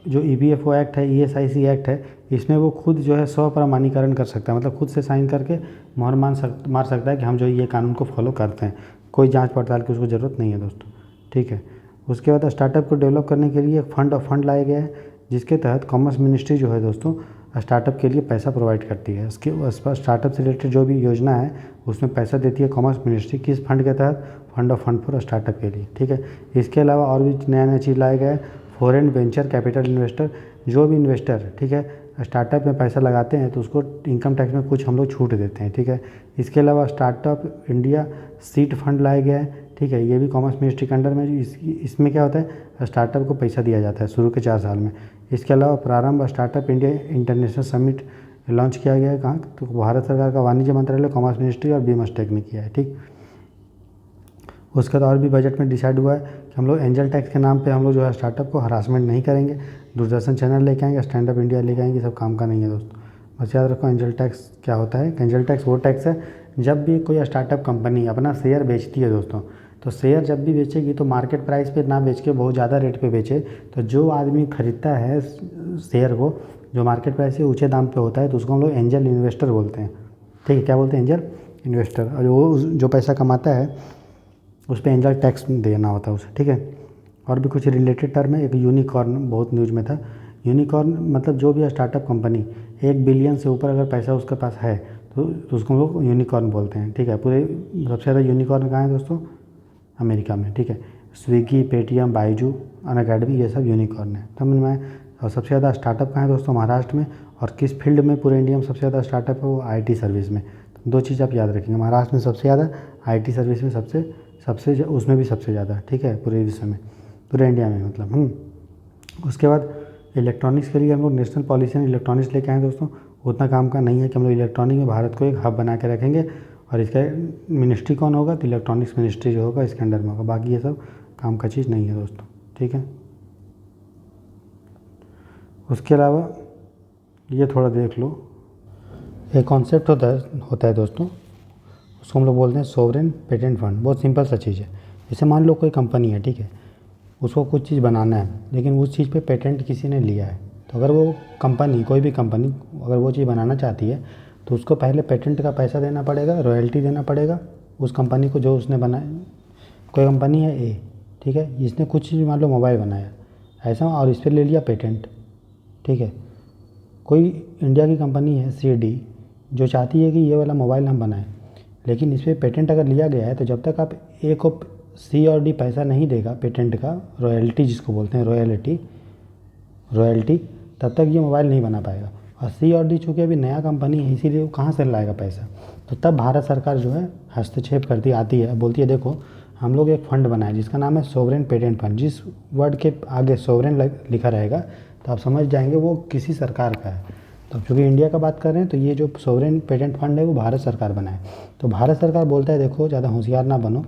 जो EPFO एक्ट है, ESIC एक्ट है, इसमें वो खुद जो है स्वप्रमाणीकरण कर सकता है, मतलब खुद से साइन करके मोहर मार सकता है कि हम जो ये कानून को फॉलो करते हैं। कोई जांच पड़ताल की उसको ज़रूरत नहीं है दोस्तों, ठीक है। उसके बाद स्टार्टअप को डेवलप करने के लिए एक फंड लाया गया है, जिसके तहत कॉमर्स मिनिस्ट्री जो है दोस्तों स्टार्टअप के लिए पैसा प्रोवाइड करती है। उसके स्टार्टअप से रिलेटेड जो भी योजना है उसमें पैसा देती है कॉमर्स मिनिस्ट्री। किस फंड के तहत? फंड फॉर स्टार्टअप के लिए, ठीक है। इसके अलावा और भी नया नया चीज़ लाया गया है, फॉरेन वेंचर कैपिटल इन्वेस्टर। जो भी इन्वेस्टर, ठीक है, स्टार्टअप में पैसा लगाते हैं तो उसको इनकम टैक्स में कुछ हम लोग छूट देते हैं, ठीक है। इसके अलावा स्टार्टअप इंडिया सीड फंड लाया गया है, ठीक है, ये भी कॉमर्स मिनिस्ट्री के अंडर में। इसमें क्या होता है, स्टार्टअप को पैसा दिया जाता है शुरू के 4 साल में। इसके अलावा प्रारंभ startup India international summit launch किया गया है, कहाँ? तो भारत सरकार का वाणिज्य मंत्रालय, कॉमर्स मिनिस्ट्री और बीमस्टेक ने किया है, ठीक। उसके बाद और भी बजट में डिसाइड हुआ है कि हम लोग एंजल टैक्स के नाम पे हम लोग जो है स्टार्टअप को हरासमेंट नहीं करेंगे, दूरदर्शन चैनल लेके आएंगे, स्टैंड अप इंडिया लेके आएंगे, सब काम का नहीं है दोस्तों। बस याद रखो एंजल टैक्स क्या होता है। एंजल टैक्स वो टैक्स है जब भी कोई स्टार्टअप कंपनी अपना शेयर बेचती है दोस्तों, तो शेयर जब भी बेचेगी तो मार्केट प्राइस पे ना बेच के बहुत ज़्यादा रेट पे बेचे, तो जो आदमी खरीदता है शेयर को जो मार्केट प्राइस से ऊँचे दाम पे होता है तो उसको हम लोग एंजल इन्वेस्टर बोलते हैं, ठीक है। क्या बोलते हैं? Angel investor. और वो जो पैसा कमाता है उस पर एंजल टैक्स देना होता है उसे, ठीक है। और भी कुछ रिलेटेड टर्म है, एक यूनिकॉर्न बहुत न्यूज़ में था। यूनिकॉर्न मतलब जो भी स्टार्टअप कंपनी 1 बिलियन से ऊपर अगर पैसा उसके पास है तो उसको हम लोग यूनिकॉर्न बोलते हैं, ठीक है। पूरे सबसे ज़्यादा यूनिकॉर्न कहाँ है दोस्तों? अमेरिका में, ठीक है। स्विगी, पेटीएम, बाइजू, अनअकैडमी, ये सब यूनिकॉर्न है, समझ में आए। और सबसे ज़्यादा स्टार्टअप कहाँ है दोस्तों? महाराष्ट्र में। और किस फील्ड में पूरे इंडिया में सबसे ज़्यादा स्टार्टअप है? वो IT सर्विस में। तो 2 चीज़ आप याद रखेंगे, महाराष्ट्र में सबसे ज़्यादा, IT सर्विस में सबसे उसमें भी सबसे ज़्यादा, ठीक है, पूरे विश्व में, पूरे इंडिया में मतलब। उसके बाद इलेक्ट्रॉनिक्स के लिए हम लोग नेशनल पॉलिसी एंड इलेक्ट्रॉनिक्स लेके आए दोस्तों। उतना काम का नहीं है कि हम लोग इलेक्ट्रॉनिक में भारत को एक हब बना के रखेंगे, और इसका मिनिस्ट्री कौन होगा? तो इलेक्ट्रॉनिक्स मिनिस्ट्री जो होगा इसके अंडर में होगा। बाकी ये सब काम का चीज़ नहीं है दोस्तों, ठीक है। उसके अलावा ये थोड़ा देख लो, एक कॉन्सेप्ट होता है दोस्तों, उसको हम लोग बोलते हैं सोवरेन पेटेंट फंड। बहुत सिंपल सा चीज़ है। जैसे मान लो कोई कंपनी है, ठीक है, उसको कुछ चीज़ बनाना है, लेकिन उस चीज़ पे पेटेंट किसी ने लिया है, तो अगर वो कंपनी, कोई भी कंपनी अगर वो चीज़ बनाना चाहती है तो उसको पहले पेटेंट का पैसा देना पड़ेगा, रॉयल्टी देना पड़ेगा उस कंपनी को जो उसने बनाया। कोई कंपनी है A, ठीक है, इसने कुछ चीज़ मान लो मोबाइल बनाया ऐसा, और इस पर ले लिया पेटेंट, ठीक है। कोई इंडिया की कंपनी है CD जो चाहती है कि ये वाला मोबाइल हम बनाएं, लेकिन इस पर पेटेंट अगर लिया गया है तो जब तक आप A को C और D पैसा नहीं देगा पेटेंट का, रॉयल्टी जिसको बोलते हैं, रॉयल्टी, तब तक ये मोबाइल नहीं बना पाएगा। और C और D चूँकि अभी नया कंपनी है, इसीलिए वो कहाँ से लाएगा पैसा? तो तब भारत सरकार जो है हस्तक्षेप करती आती है, बोलती है देखो हम लोग एक फ़ंड बनाए जिसका नाम है सोवरेन पेटेंट फंड। जिस वर्ड के आगे सोवरेन लिखा रहेगा तो आप समझ जाएंगे वो किसी सरकार का है। तो चूँकि इंडिया का बात कर रहे हैं तो ये जो सोवरेन पेटेंट फंड है वो भारत सरकार बनाए। तो भारत सरकार बोलता है देखो ज़्यादा होशियार ना बनो,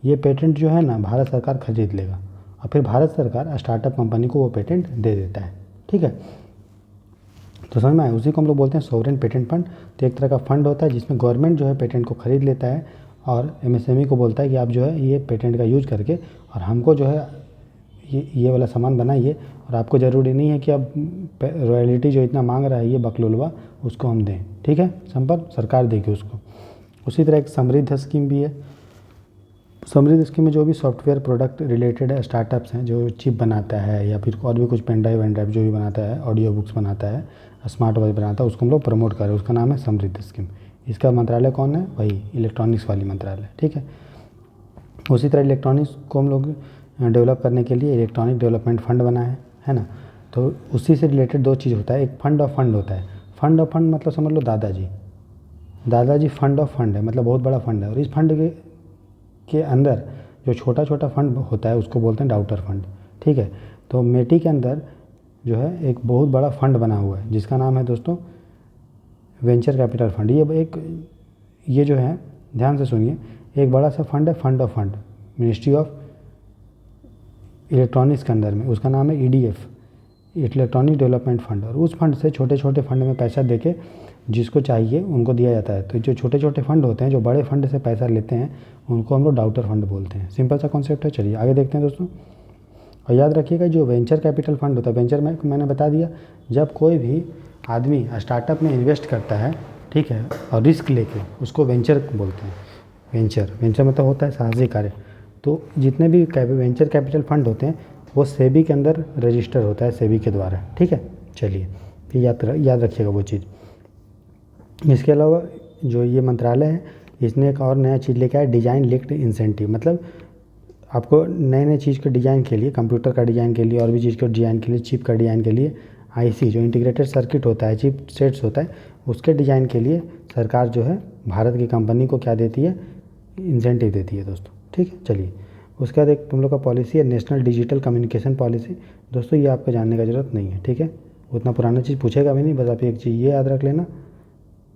ये पेटेंट जो है ना भारत सरकार खरीद लेगा, और फिर भारत सरकार स्टार्टअप कंपनी को वो पेटेंट दे देता है, ठीक है। तो समझ में आए, उसी को हम लोग बोलते हैं सोवरेन पेटेंट फंड। तो एक तरह का फंड होता है जिसमें गवर्नमेंट जो है पेटेंट को खरीद लेता है और MSME को बोलता है कि आप जो है ये पेटेंट का यूज करके और हमको जो है ये वाला सामान बनाइए, और आपको ज़रूरी नहीं है कि अब रॉयल्टी जो इतना मांग रहा है ये बकलोलवा उसको हम दें, ठीक है, संपर्क सरकार देगी उसको। उसी तरह एक समृद्ध स्कीम भी है। समृद्ध स्कीम में जो भी सॉफ्टवेयर प्रोडक्ट रिलेटेड है, स्टार्टअप्स हैं जो चिप बनाता है या फिर और भी कुछ पेन ड्राइव वैन ड्राइव जो भी बनाता है, ऑडियो बुक्स बनाता है, स्मार्ट वॉच बनाता है, उसको हम लोग प्रमोट कर रहे हैं, उसका नाम है समृद्ध स्कीम। इसका मंत्रालय कौन है? वही इलेक्ट्रॉनिक्स वाली मंत्रालय, ठीक है। उसी तरह इलेक्ट्रॉनिक्स को हम लोग डेवलप करने के लिए इलेक्ट्रॉनिक डेवलपमेंट फंड बना है ना। तो उसी से रिलेटेड 2 चीज़ होता है, एक फंड ऑफ फंड होता है। फंड ऑफ फंड मतलब समझ लो दादाजी फंड ऑफ फंड है, मतलब बहुत बड़ा फंड है। और इस फंड के अंदर जो छोटा छोटा फंड होता है उसको बोलते हैं डाउटर फंड, ठीक है। तो मेटी के अंदर जो है एक बहुत बड़ा फंड बना हुआ है जिसका नाम है दोस्तों वेंचर कैपिटल फंड। ये जो है ध्यान से सुनिए, एक बड़ा सा फंड है, fund of fund, ministry of electronics के अंदर में, उसका नाम है EDF, इलेक्ट्रॉनिक डेवलपमेंट फंड। और उस फंड से छोटे छोटे फंड में पैसा देके जिसको चाहिए उनको दिया जाता है। तो जो छोटे छोटे फंड होते हैं, जो बड़े फंड से पैसा लेते हैं, उनको हम लोग डाउटर फंड बोलते हैं। सिंपल सा कॉन्सेप्ट है। चलिए आगे देखते हैं दोस्तों। और याद रखिएगा, जो वेंचर कैपिटल फंड होता है, वेंचर में मैंने बता दिया, जब कोई भी आदमी स्टार्टअप में इन्वेस्ट करता है, ठीक है, और रिस्क लेके, उसको वेंचर बोलते हैं। वेंचर मतलब होता है साहसिक कार्य। तो जितने भी वेंचर कैपिटल फंड होते हैं वो सेबी के अंदर रजिस्टर होता है, सेबी के द्वारा, ठीक है। चलिए फिर याद रखिएगा वो चीज़। इसके अलावा जो ये मंत्रालय है, इसने एक और नया चीज़ लेके आया, डिज़ाइन लिंक्ड इंसेंटिव। मतलब आपको नए नए चीज़ के डिज़ाइन के लिए, कंप्यूटर का डिज़ाइन के लिए, और भी चीज़ के डिज़ाइन के लिए, चिप का डिज़ाइन के लिए, IC जो इंटीग्रेटेड सर्किट होता है, चिप सेट्स होता है, उसके डिज़ाइन के लिए सरकार जो है भारत की कंपनी को क्या देती है, इंसेंटिव देती है दोस्तों, ठीक है। चलिए उसके बाद एक तुम लोग का पॉलिसी है, नेशनल डिजिटल कम्युनिकेशन पॉलिसी। दोस्तों ये आपको जानने का ज़रूरत नहीं है, ठीक है, उतना पुराना चीज़ पूछेगा भी नहीं। बस आप एक चीज़ ये याद रख लेना,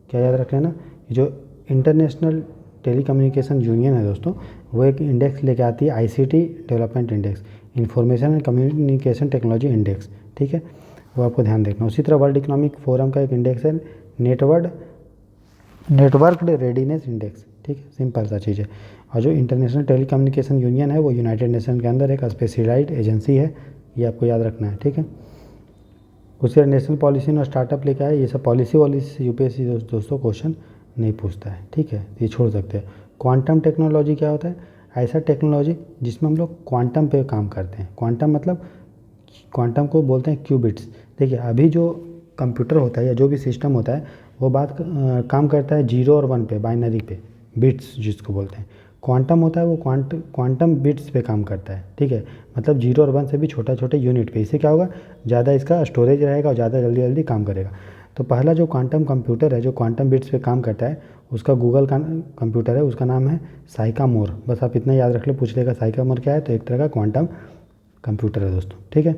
क्या याद रख लेना, जो इंटरनेशनल टेलीकम्युनिकेशन यूनियन है दोस्तों, वो एक इंडेक्स लेके आती है, ICT development index, information and communication technology index, ठीक है, वो आपको ध्यान देखना। उसी तरह वर्ल्ड इकोनॉमिक फोरम का एक इंडेक्स है, नेटवर्क रेडीनेस इंडेक्स, ठीक है, सिंपल सा चीज़ है। और जो इंटरनेशनल टेलीकम्युनिकेशन यूनियन है, वो यूनाइटेड नेशन के अंदर एक स्पेशलाइज्ड एजेंसी है, ये आपको याद रखना है, ठीक है। उसके नेशनल पॉलिसी और स्टार्टअप लेके आए, ये सब पॉलिसी UPSC दोस्तों क्वेश्चन नहीं पूछता है, ठीक है, ये छोड़ सकते हैं। क्वांटम टेक्नोलॉजी क्या होता है, ऐसा टेक्नोलॉजी जिसमें हम लोग क्वांटम पे काम करते हैं। क्वांटम मतलब, क्वांटम को बोलते हैं क्यूबिट्स। देखिए अभी जो कंप्यूटर होता है या जो भी सिस्टम होता है, वो काम करता है 0 और 1 पे, बाइनरी पे, बिट्स जिसको बोलते हैं। क्वांटम होता है वो क्वांटम बिट्स पे काम करता है, ठीक है, मतलब 0 और 1 से भी छोटे यूनिट पे। इससे क्या होगा, ज़्यादा इसका स्टोरेज रहेगा और ज़्यादा जल्दी काम करेगा। तो पहला जो क्वांटम कंप्यूटर है, जो क्वांटम बिट्स पे काम करता है, उसका गूगल का कंप्यूटर है, उसका नाम है साइकामोर। बस आप इतना याद रख ले, पूछ लेगा साइकामोर क्या है, तो एक तरह का क्वांटम कंप्यूटर है दोस्तों, ठीक है।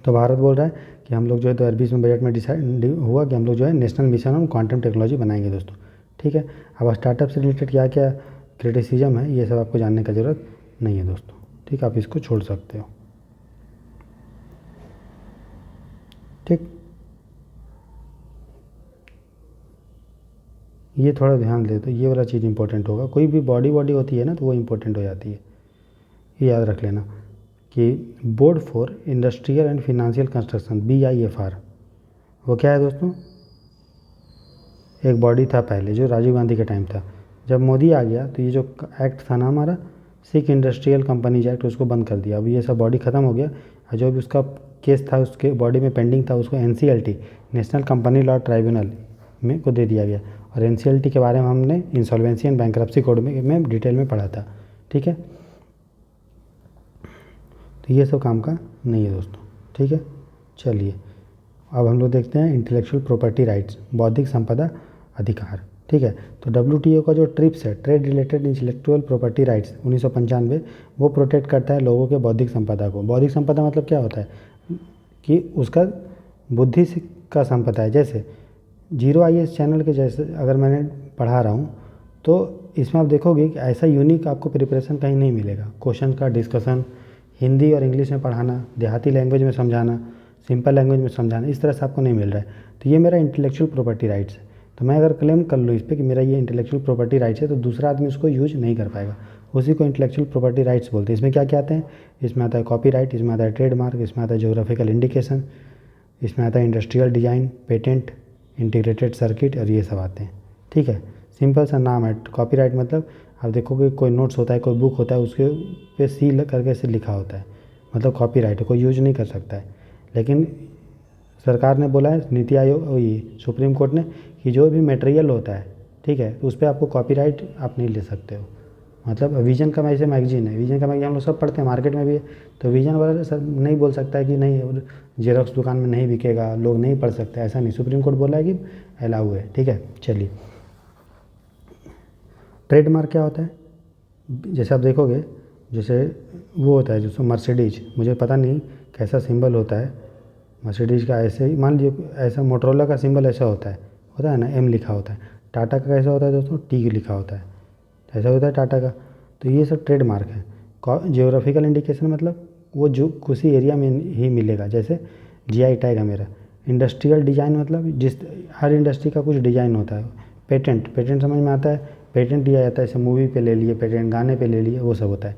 तो भारत बोल रहा है कि हम लोग जो है 2020 में बजट में डिसाइड हुआ कि हम लोग जो है national mission on quantum technology बनाएंगे दोस्तों, ठीक है। अब स्टार्टअप से रिलेटेड क्या क्या क्रिटिसिज्म है, ये सब आपको जानने का ज़रूरत नहीं है दोस्तों, ठीक, आप इसको छोड़ सकते हो, ठीक। ये थोड़ा ध्यान दे, तो ये वाला चीज़ इंपॉर्टेंट होगा। कोई भी बॉडी होती है ना, तो वो इंपॉर्टेंट हो जाती है, ये याद रख लेना कि board for industrial and financial construction, BIFR, वो क्या है दोस्तों, एक बॉडी था पहले जो राजीव गांधी के टाइम था। जब मोदी आ गया तो ये जो एक्ट था ना हमारा, सिक इंडस्ट्रियल कंपनीज एक्ट, उसको बंद कर दिया। अब ये सब बॉडी ख़त्म हो गया, और जो भी उसका केस था उसके बॉडी में पेंडिंग था, उसको NCLT, national company law tribunal में को दे दिया गया। और NCLT के बारे में हमने इंसॉल्वेंसी एंड बैंक्रप्सी कोड में डिटेल में पढ़ा था, ठीक है। तो ये सब काम का नहीं है दोस्तों, ठीक है। चलिए अब हम लोग देखते हैं इंटेलेक्चुअल प्रॉपर्टी राइट्स, बौद्धिक संपदा अधिकार, ठीक है। तो WTO का जो ट्रिप्स है, trade related intellectual property rights 1995, वो प्रोटेक्ट करता है लोगों के बौद्धिक संपदा को। बौद्धिक संपदा मतलब क्या होता है कि उसका बुद्धि का संपदा है। जैसे 0IS चैनल के जैसे अगर मैंने पढ़ा रहा हूँ, तो इसमें आप देखोगे कि ऐसा यूनिक आपको प्रिपरेशन कहीं नहीं मिलेगा। क्वेश्चन का डिस्कशन हिंदी और इंग्लिश में पढ़ाना, देहाती लैंग्वेज में समझाना, सिंपल लैंग्वेज में समझाना, इस तरह से आपको नहीं मिल रहा है। तो ये मेरा इंटेलेक्चुअल प्रॉपर्टी राइट्स है। तो मैं अगर क्लेम कर लूँ इस पर कि मेरा ये इंटेलेक्चुअल प्रॉपर्टी राइट्स है, तो दूसरा आदमी उसको यूज नहीं कर पाएगा। उसी को इंटेलेक्चुअल प्रॉपर्टी राइट्स बोलते हैं। इसमें क्या क्या आते हैं, इसमें आता है कॉपीराइट, इसमें आता है ट्रेडमार्क, इसमें आता है ज्योग्राफिकल इंडिकेशन, इसमें आता है industrial design, patent, integrated circuit, और ये सब आते हैं, ठीक है। सिंपल सा नाम है। कॉपीराइट मतलब आप देखोगे कोई नोट्स होता है, कोई बुक होता है, उसके पे सील करके ऐसे लिखा होता है, मतलब कॉपीराइट है, कोई यूज नहीं कर सकता है। लेकिन सरकार ने बोला है, नीति आयोग, ये सुप्रीम कोर्ट ने, कि जो भी मटेरियल होता है, ठीक है, तो उस पर आपको कॉपीराइट आप नहीं ले सकते हो। मतलब विजन का ऐसे मैगजीन है, विजन का मैगजीन हम लोग सब पढ़ते हैं, मार्केट में भी है। तो विजन वाला सर नहीं बोल सकता है कि नहीं, जेरोक्स दुकान में नहीं बिकेगा, लोग नहीं पढ़ सकते, ऐसा नहीं। सुप्रीम कोर्ट बोला है कि अलाउ है, ठीक है। चलिए ट्रेडमार्क क्या होता है, जैसे आप देखोगे, जैसे वो होता है जैसे मर्सिडीज, मुझे पता नहीं कैसा सिंबल होता है मर्सिडीज का, ऐसे ही मान लीजिए ऐसा मोटरोला का सिंबल ऐसा होता है ना, M लिखा होता है। टाटा का कैसा होता है दोस्तों, टी लिखा होता है, ऐसा होता है टाटा का। तो ये सब ट्रेडमार्क है। जियोग्राफिकल इंडिकेशन मतलब वो जो उसी एरिया में ही मिलेगा, जैसे जीआई टैग है मेरा। इंडस्ट्रियल डिज़ाइन मतलब जिस हर इंडस्ट्री का कुछ डिज़ाइन होता है। पेटेंट समझ में आता है, पेटेंट दिया जाता है, जैसे मूवी पे ले लिए पेटेंट, गाने पे ले लिए, वो सब होता है।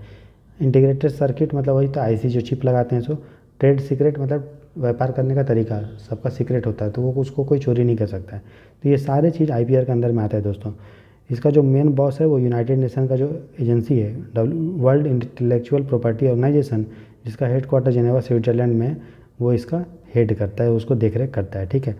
इंटीग्रेटेड सर्किट मतलब वही तो आईसी जो चिप लगाते हैं सो। ट्रेड सीक्रेट मतलब व्यापार करने का तरीका सबका सीक्रेट होता है, तो वो उसको कोई चोरी नहीं कर सकता है। तो ये सारे चीज़ आईपीआर के अंदर में आता है दोस्तों। इसका जो मेन बॉस है वो यूनाइटेड नेशन का जो एजेंसी है, वर्ल्ड इंटेलेक्चुअल प्रॉपर्टी ऑर्गेनाइजेशन, जिसका हेडक्वार्टर जेनेवा स्विट्जरलैंड में, वो इसका हेड करता है, उसको देख रेख करता है, ठीक है।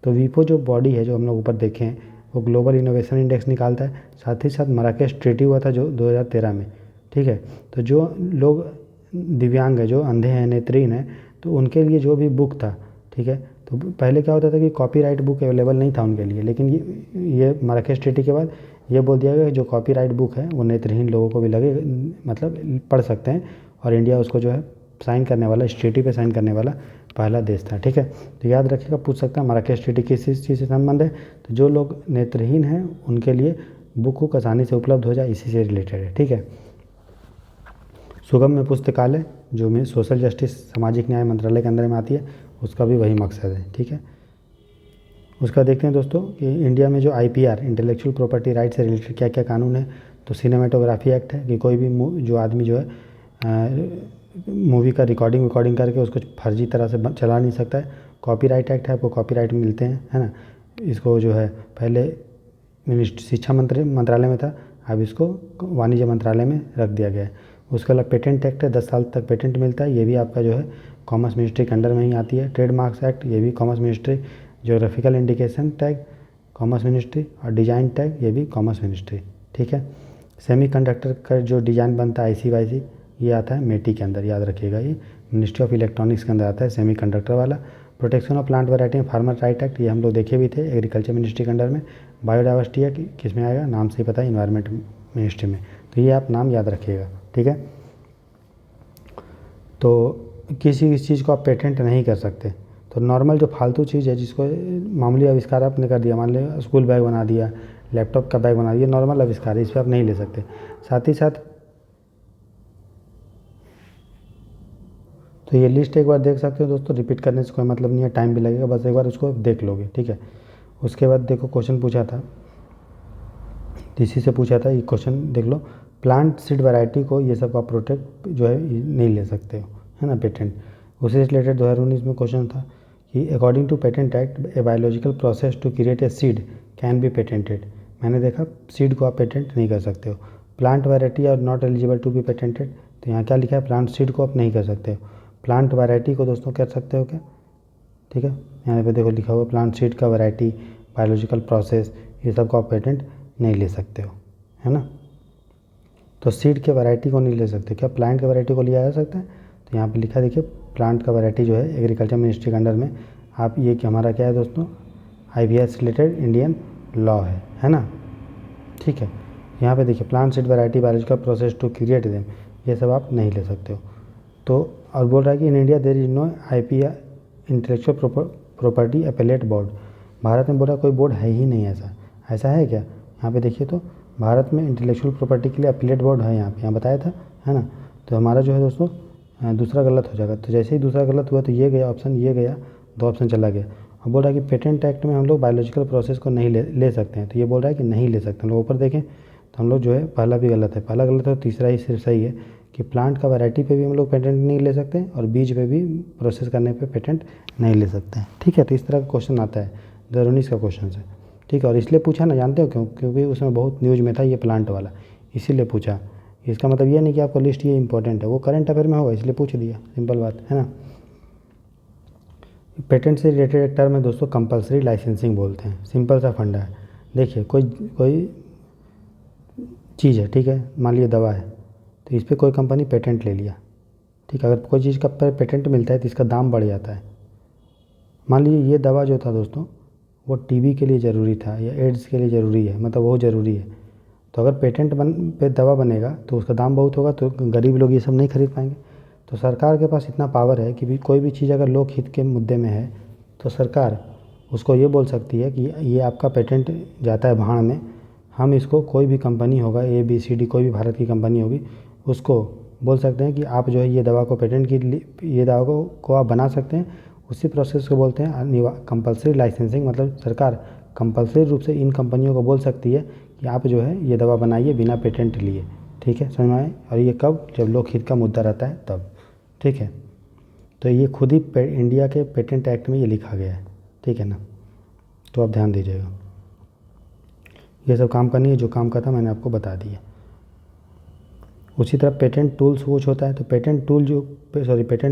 तो वीपो जो बॉडी है जो हम लोग ऊपर देखे हैं, वो ग्लोबल इनोवेशन इंडेक्स निकालता है। साथ ही साथ मराकेश ट्रीटी हुआ था जो 2013 में, ठीक है। तो जो लोग दिव्यांग है, जो अंधे हैं, नेत्रहीन है, तो उनके लिए जो भी बुक था, ठीक है, तो पहले क्या होता था कि कॉपीराइट बुक अवेलेबल नहीं था उनके लिए, लेकिन ये मराकेश ट्रीटी के बाद ये बोल दिया गया कि जो कॉपीराइट बुक है वो नेत्रहीन लोगों को भी लगे, मतलब पढ़ सकते हैं, और इंडिया उसको जो है साइन करने वाला, इस ट्रीटी पे साइन करने वाला पहला देश था, ठीक है। तो याद रखिएगा, पूछ सकता है मराकेश ट्रीटी किस चीज़ से संबंध है, तो जो लोग नेत्रहीन हैं उनके लिए बुक आसानी से उपलब्ध हो जाए, इसी से रिलेटेड है, ठीक है। सुगम्य पुस्तकालय जो में सोशल जस्टिस सामाजिक न्याय मंत्रालय के अंदर में आती है, उसका भी वही मकसद है, ठीक है। उसका देखते हैं दोस्तों कि इंडिया में जो आईपीआर इंटेलेक्चुअल प्रॉपर्टी राइट से रिलेटेड क्या क्या कानून है। तो सिनेमेटोग्राफी एक्ट है कि कोई भी जो आदमी जो है मूवी का रिकॉर्डिंग करके उसको फर्जी तरह से चला नहीं सकता है। कॉपीराइट एक्ट है, आपको कॉपीराइट मिलते हैं, है ना। इसको जो है पहले शिक्षा मंत्रालय में था, अब इसको वाणिज्य मंत्रालय में रख दिया गया है। उसके अलावा पेटेंट एक्ट है, 10 साल तक पेटेंट मिलता है, ये भी आपका जो है कॉमर्स मिनिस्ट्री के अंडर में ही आती है। ट्रेडमार्क्स एक्ट, ये भी commerce ministry. Geographical indication tag commerce ministry, और डिज़ाइन टैग ये भी कॉमर्स मिनिस्ट्री, ठीक है। सेमीकंडक्टर का जो डिज़ाइन बनता है आईसी वाईसी, ये आता है मेटी के अंदर, याद रखिएगा, ये मिनिस्ट्री ऑफ इलेक्ट्रॉनिक्स के अंदर आता है सेमीकंडक्टर वाला। Protection of plant variety and farmer right act, ये हम लोग देखे भी थे, एग्रीकल्चर मिनिस्ट्री के अंडर में। बायोडाइवर्सिटी है कि किस में आएगा, नाम से ही पता है, इन्वायरमेंट मिनिस्ट्री में। तो ये आप नाम याद रखिएगा, ठीक है। तो किसी चीज़ को आप पेटेंट नहीं कर सकते। तो नॉर्मल जो फालतू चीज़ है जिसको मामूली आविष्कार आपने कर दिया, मान लिया स्कूल बैग बना दिया, लैपटॉप का बैग बना दिया, नॉर्मल आविष्कार है, इस पर आप नहीं ले सकते। साथ ही साथ तो ये लिस्ट एक बार देख सकते हो दोस्तों, रिपीट करने से कोई मतलब नहीं है, टाइम भी लगेगा, बस एक बार उसको देख लोगे, ठीक है। उसके बाद देखो क्वेश्चन पूछा था, इसी से पूछा था, ये क्वेश्चन देख लो। प्लांट सीड वैरायटी को ये सब का प्रोटेक्ट जो है नहीं ले सकते हो, है ना, पेटेंट। उसी से रिलेटेड 2019 में क्वेश्चन था कि according to patent act a biological process to create a seed can be patented. मैंने देखा सीड को आप पेटेंट नहीं कर सकते हो। Plant variety are not eligible to be patented, तो यहाँ क्या लिखा है, प्लांट सीड को आप नहीं कर सकते हो। प्लांट वैरायटी को दोस्तों कर सकते हो क्या, ठीक है। यहाँ पे देखो लिखा हुआ प्लांट सीड का वैरायटी, बायोलॉजिकल प्रोसेस, ये सब को आप पेटेंट नहीं ले सकते हो, है ना। तो सीड के वैरायटी को नहीं ले सकते, क्या प्लांट के वैरायटी को लिया जा सकता है। तो यहाँ पे लिखा देखिए, प्लांट का वैरायटी जो है एग्रीकल्चर मिनिस्ट्री के अंडर में आप ये कि हमारा क्या है दोस्तों, आईपीआर से रिलेटेड इंडियन लॉ है ना, ठीक है। यहाँ पे देखिए plant seed variety, biological process to create them, ये सब आप नहीं ले सकते हो। तो और बोल रहा है कि in India there is no IPR intellectual property appellate board. Bharat में बोला कोई बोर्ड है ही नहीं, ऐसा है क्या। यहाँ पे देखिए, तो भारत में इंटेलेक्चुअल प्रॉपर्टी के लिए अपीलेट बोर्ड है, यहाँ बताया था, है ना। तो हमारा जो है दोस्तों दूसरा गलत हो जाएगा। तो जैसे ही दूसरा गलत हुआ तो ये गया ऑप्शन, ये गया, 2 ऑप्शन चला गया। अब बोल रहा है कि पेटेंट एक्ट में हम लोग बायोलॉजिकल प्रोसेस को नहीं ले सकते हैं, तो ये बोल रहा है कि नहीं ले सकते। हम लोग ऊपर देखें तो हम लोग जो है पहला भी गलत है, पहला गलत है, तो तीसरा ही सिर्फ सही है कि प्लांट का वैरायटी पे भी हम लोग पेटेंट नहीं ले सकते, और बीज पे भी प्रोसेस करने पे पेटेंट नहीं ले सकते हैं, ठीक है। तो इस तरह का क्वेश्चन आता है, 2019 का क्वेश्चन है, ठीक है। और इसलिए पूछा ना, जानते हो क्यों, क्योंकि उसमें बहुत न्यूज़ में था ये प्लांट वाला, इसीलिए पूछा। इसका मतलब ये नहीं कि आपका लिस्ट ये इंपॉर्टेंट है, वो करंट अफेयर में होगा इसलिए पूछ दिया, सिंपल बात है ना। पेटेंट से रिलेटेड एक टर्म है दोस्तों, कंपलसरी लाइसेंसिंग बोलते हैं। सिंपल सा फंडा है। देखिए कोई चीज़ है, ठीक है, मान लीजिए दवा है, तो इस पर कोई कंपनी पेटेंट ले लिया, ठीक है। अगर कोई चीज़ का पेटेंट मिलता है तो इसका दाम बढ़ जाता है। मान लीजिए ये दवा जो था दोस्तों, वो टीबी के लिए ज़रूरी था या एड्स के लिए ज़रूरी है, मतलब वो ज़रूरी है। तो अगर पेटेंट पे दवा बनेगा तो उसका दाम बहुत होगा, तो गरीब लोग ये सब नहीं खरीद पाएंगे। तो सरकार के पास इतना पावर है कि भी कोई भी चीज़ अगर लोक हित के मुद्दे में है तो सरकार उसको ये बोल सकती है कि ये आपका पेटेंट जाता है भाड़ में, हम इसको कोई भी कंपनी होगा ABCD कोई भी भारत की कंपनी होगी उसको बोल सकते हैं कि आप जो है ये दवा को पेटेंट की ये दवा को आप बना सकते हैं। उसी प्रोसेस को बोलते हैं कंपलसरी लाइसेंसिंग। मतलब सरकार कंपलसरी रूप से इन कंपनियों को बोल सकती है कि आप जो है ये दवा बनाइए बिना पेटेंट लिए। ठीक है, समझ में आए? और ये कब? जब लोकहित का मुद्दा रहता है तब। ठीक है, तो ये खुद ही इंडिया के पेटेंट एक्ट में ये लिखा गया है। ठीक है ना, तो आप ध्यान दीजिएगा। ये सब काम करनी है, जो काम का था मैंने आपको बता दिया। उसी तरह पेटेंट टूल्स कुछ होता है, तो पेटेंट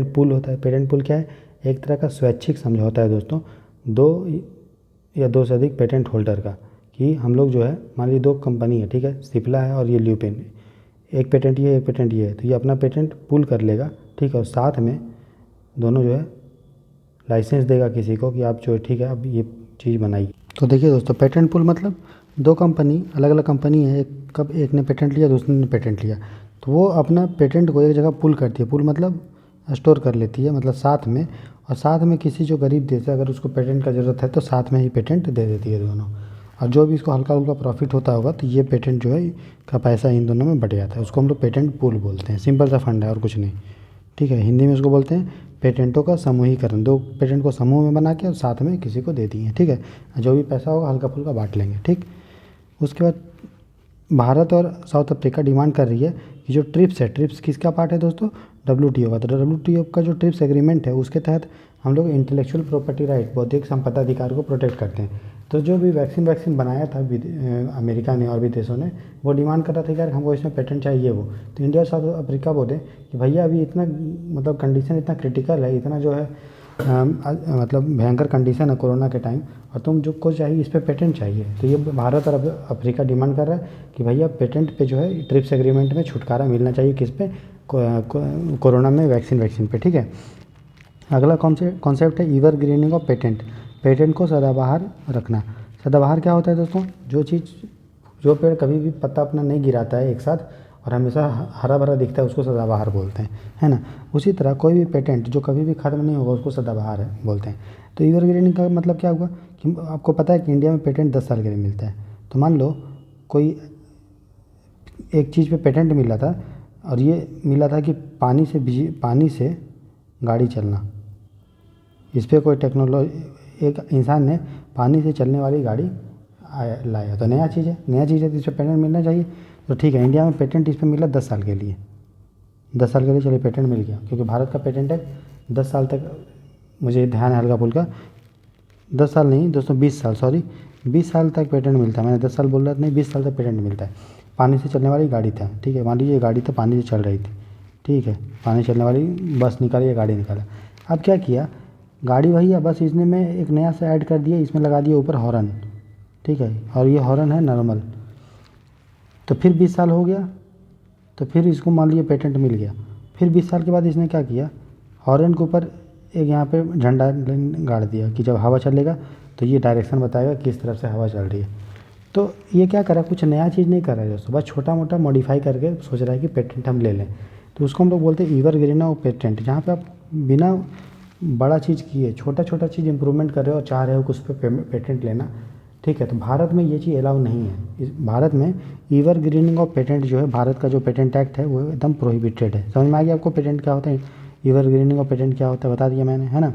पूल होता है। पेटेंट पूल क्या है? एक तरह का स्वैच्छिक समझौता है दोस्तों, दो या दो से अधिक पेटेंट होल्डर का, कि हम लोग जो है मान लीजिए दो कंपनी है, ठीक है, सिप्ला है और ये ल्यूपिन, एक पेटेंट ये एक पेटेंट ये है, तो ये अपना पेटेंट पूल कर लेगा। ठीक है, और साथ में दोनों जो है लाइसेंस देगा किसी को कि आप जो ठीक है अब ये चीज़ बनाइए। तो देखिए दोस्तों, पेटेंट पूल मतलब दो कंपनी, अलग अलग कंपनी है, एक ने पेटेंट लिया दूसरे ने पेटेंट लिया, तो वो अपना पेटेंट को एक जगह पुल करती है। पुल मतलब स्टोर कर लेती है, मतलब साथ में, और साथ में किसी जो गरीब देश है अगर उसको पेटेंट का ज़रूरत है तो साथ में ही पेटेंट दे देती है दोनों। और जो भी इसको हल्का हल्का प्रॉफिट होता होगा तो ये पेटेंट जो है का पैसा इन दोनों में बट जाता है। उसको हम लोग पेटेंट पूल बोलते हैं। सिंपल सा फंड है और कुछ नहीं। ठीक है, हिंदी में उसको बोलते हैं पेटेंटों का समूहीकरण। दो पेटेंट को समूह में बना के और साथ में किसी को दे दिए। ठीक है, जो भी पैसा होगा हल्का फुल्का बांट लेंगे। ठीक, उसके बाद भारत और साउथ अफ्रीका डिमांड कर रही है कि जो ट्रिप्स है, ट्रिप्स किसका पार्ट है दोस्तों? WTO का। तो WTO का जो ट्रिप्स एग्रीमेंट है उसके तहत हम लोग इंटेलेक्चुअल प्रॉपर्टी राइट, बौद्धिक संपदा अधिकार को प्रोटेक्ट करते हैं। तो जो भी वैक्सीन बनाया था अमेरिका ने और भी देशों ने, वो डिमांड कर रहा था कि यार हमको इसमें पेटेंट चाहिए वो। तो इंडिया और साउथ अफ्रीका बोले कि भैया अभी इतना मतलब कंडीशन इतना क्रिटिकल है, इतना जो है मतलब भयंकर कंडीशन है कोरोना के टाइम, और तुम जो को चाहिए इस पर पेटेंट चाहिए। तो ये भारत और अफ्रीका डिमांड कर रहा है कि भैया पेटेंट पे जो है ट्रिप्स एग्रीमेंट में छुटकारा मिलना चाहिए। किस पे? कोरोना में वैक्सीन पे। ठीक है, अगला कॉन्सेप्ट है ईवर ग्रीनिंग ऑफ पेटेंट। पेटेंट को सदाबहार रखना। सदाबहार क्या होता है दोस्तों? जो पेड़ कभी भी पत्ता अपना नहीं गिराता है एक साथ और हमेशा हरा भरा दिखता है उसको सदाबहार बोलते हैं, है ना। उसी तरह कोई भी पेटेंट जो कभी भी खत्म नहीं होगा उसको सदाबहार बोलते हैं। तो ईवर ग्रीनिंग का मतलब क्या हुआ कि आपको पता है कि इंडिया में पेटेंट 10 साल के लिए मिलता है। तो मान लो कोई एक चीज़ पे पेटेंट मिला था और ये मिला था कि पानी से गाड़ी चलना। इस पर कोई टेक्नोलॉजी, एक इंसान ने पानी से चलने वाली गाड़ी लाया, तो नया चीज़ है तो इस पर पेटेंट मिलना चाहिए। तो ठीक है, इंडिया में पेटेंट इस पर मिला 10 साल के लिए। 10 साल के लिए चलिए पेटेंट मिल गया, क्योंकि भारत का पेटेंट है 10 साल तक। मुझे ध्यान है हल्का फुल्का, 10 साल नहीं दोस्तों, 20 साल, सॉरी 20 साल तक पेटेंट मिलता है। मैंने 10 साल बोल रहा था, नहीं 20 साल तक पेटेंट मिलता है। पानी से चलने वाली गाड़ी था, ठीक है, मान लीजिए गाड़ी तो पानी से चल रही थी, ठीक है, पानी चलने वाली बस निकाली या गाड़ी निकाला। अब क्या किया, गाड़ी वही है, बस इसने में एक नया से ऐड कर दिया, इसमें लगा दिया ऊपर हॉर्न, ठीक है, और ये हॉर्न है नॉर्मल। तो फिर 20 साल हो गया, तो फिर इसको मान लीजिए पेटेंट मिल गया। फिर 20 साल के बाद इसने क्या किया, हॉर्न के ऊपर एक यहाँ पे झंडा गाड़ दिया कि जब हवा चलेगा तो ये डायरेक्शन बताएगा किस तरफ से हवा चल रही है। तो ये क्या करा, कुछ नया चीज़ नहीं कर रहा है दोस्तों, बस छोटा मोटा मॉडिफाई करके सोच रहा है कि पेटेंट हम ले लें। तो उसको हम लोग बोलते हैं ईवर ग्रीन ऑफ पेटेंट, जहाँ पे आप बिना बड़ा चीज़ किए छोटा छोटा चीज़ इंप्रूवमेंट कर रहे हो और चाह रहे हो कि उस पर पेटेंट लेना, ठीक है। तो भारत में ये चीज़ अलाउ नहीं है। इस भारत में ईवर ग्रीनिंग ऑफ पेटेंट जो है, भारत का जो पेटेंट एक्ट है वो एकदम प्रोहिबिटेड है। समझ में आ गया आपको पेटेंट क्या होता है, ईवर ग्रीनिंग ऑफ पेटेंट क्या होता है, बता दिया मैंने, है ना।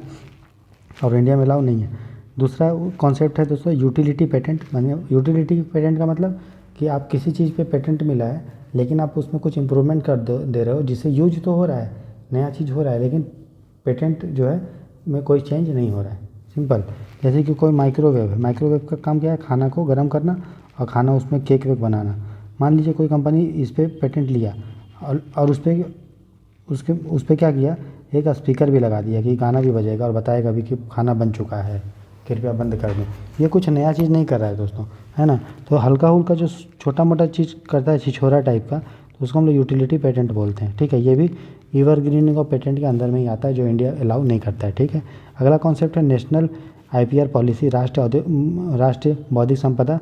और इंडिया में अलाउ नहीं है। दूसरा कॉन्सेप्ट है दोस्तों यूटिलिटी पेटेंट। मानिए यूटिलिटी पेटेंट का मतलब कि आप किसी चीज़ पे पेटेंट मिला है लेकिन आप उसमें कुछ इंप्रूवमेंट कर दे रहे हो, जिससे यूज तो हो रहा है, नया चीज़ हो रहा है, लेकिन पेटेंट जो है में कोई चेंज नहीं हो रहा है। सिंपल, जैसे कि कोई माइक्रोवेव है, माइक्रोवेव का काम क्या है, खाना को गर्म करना और खाना उसमें केक वेक बनाना। मान लीजिए कोई कंपनी इस पर पेटेंट लिया और उस पर क्या किया, एक स्पीकर भी लगा दिया कि गाना भी बजेगा और बताएगा भी कि खाना बन चुका है, कृपया बंद कर दें। ये कुछ नया चीज़ नहीं कर रहा है दोस्तों, है ना। तो हल्का हुल्का जो छोटा मोटा चीज़ करता है छिछोरा टाइप का, तो उसको हम लोग यूटिलिटी पेटेंट बोलते हैं, ठीक है। ये भी ईवर ग्रीनिंग ऑफ पेटेंट के अंदर में ही आता है, जो इंडिया अलाउ नहीं करता है, ठीक है। अगला कॉन्सेप्ट है नेशनल IPR पॉलिसी, राष्ट्रीय बौद्धिक संपदा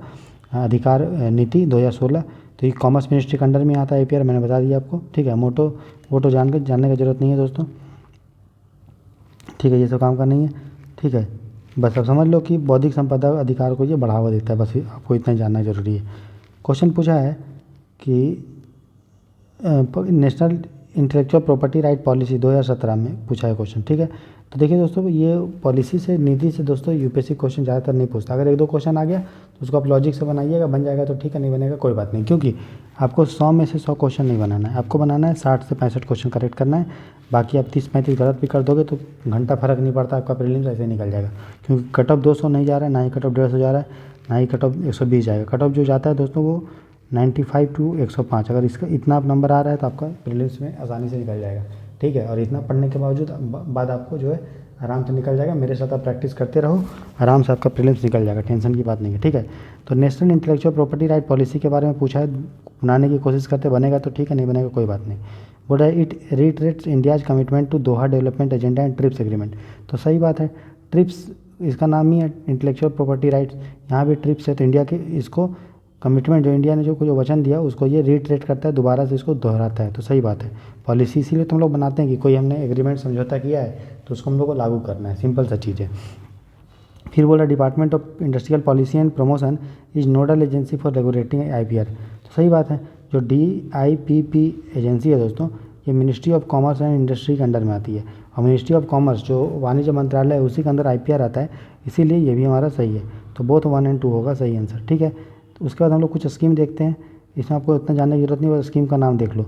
अधिकार नीति 2016। तो ये कॉमर्स मिनिस्ट्री के अंडर में आता है IPR, मैंने बता दिया आपको, ठीक है। मोटो जानने की ज़रूरत नहीं है दोस्तों, ठीक है, ये सब काम का नहीं है, ठीक है। बस अब समझ लो कि बौद्धिक संपदा अधिकार को ये बढ़ावा देता है, बस आपको इतना ही जानना ज़रूरी है। क्वेश्चन पूछा है कि national intellectual property right policy 2017 में पूछा है क्वेश्चन, ठीक है। तो देखिए दोस्तों, ये पॉलिसी से, नीति से दोस्तों यूपीएससी क्वेश्चन ज़्यादातर नहीं पूछता। अगर 1-2 क्वेश्चन आ गया तो उसको आप लॉजिक से बनाइएगा, बन जाएगा तो ठीक है, नहीं बनेगा कोई बात नहीं, क्योंकि आपको 100 में से 100 क्वेश्चन नहीं बनाना है, आपको बनाना है 60 से 65 क्वेश्चन करेक्ट करना है। बाकी आप 30-35 गलत भी कर दोगे तो घंटा फर्क नहीं पड़ता, आपका प्रीलिम्स ऐसे निकल जाएगा, क्योंकि कट ऑफ 200 नहीं जा रहा है, ना ही कट ऑफ 150 जा रहा है, ना ही कट ऑफ 120 जाएगा। कट ऑफ जो जाता है दोस्तों वो 95 टू 105, अगर इसका इतना आप नंबर आ रहा है तो आपका प्रीलिम्स में आसानी से निकल जाएगा, ठीक है। और इतना पढ़ने के बावजूद बाद आपको जो है आराम से निकल जाएगा। मेरे साथ आप प्रैक्टिस करते रहो, आराम से आपका प्रीलिम्स निकल जाएगा, टेंशन की बात नहीं है, ठीक है। तो national intellectual property right policy के बारे में पूछा है, बनाने की कोशिश करते, बनेगा तो ठीक है, नहीं बनेगा कोई बात नहीं। बोल रहा है it reiterates India's commitment to Doha development agenda and TRIPS agreement. तो सही बात है, ट्रिप्स इसका नाम ही है इंटेलेक्चुअल प्रॉपर्टी राइट्स, यहाँ भी ट्रिप्स है, तो इंडिया के इसको कमिटमेंट जो इंडिया ने जो वचन दिया उसको ये रीट्रेट करता है, दोबारा से इसको दोहराता है, तो सही बात है। पॉलिसी इसीलिए तुम लोग बनाते हैं कि कोई हमने एग्रीमेंट समझौता किया है तो उसको हम लोग को लागू करना है, सिंपल सा चीज़ है। फिर बोला department of industrial policy and promotion is nodal agency for regulating IPR. तो सही बात है, जो DIPP एजेंसी है दोस्तों, ये ministry of commerce and industry के अंडर में आती है, और मिनिस्ट्री ऑफ कॉमर्स जो वाणिज्य मंत्रालय है उसी के अंदर IPR आता है, इसीलिए ये भी हमारा सही है। तो बोथ 1 और 2 होगा सही आंसर, ठीक है। तो उसके बाद हम लोग कुछ स्कीम देखते हैं, इसमें आपको इतना जानने की जरूरत नहीं, बस स्कीम का नाम देख लो।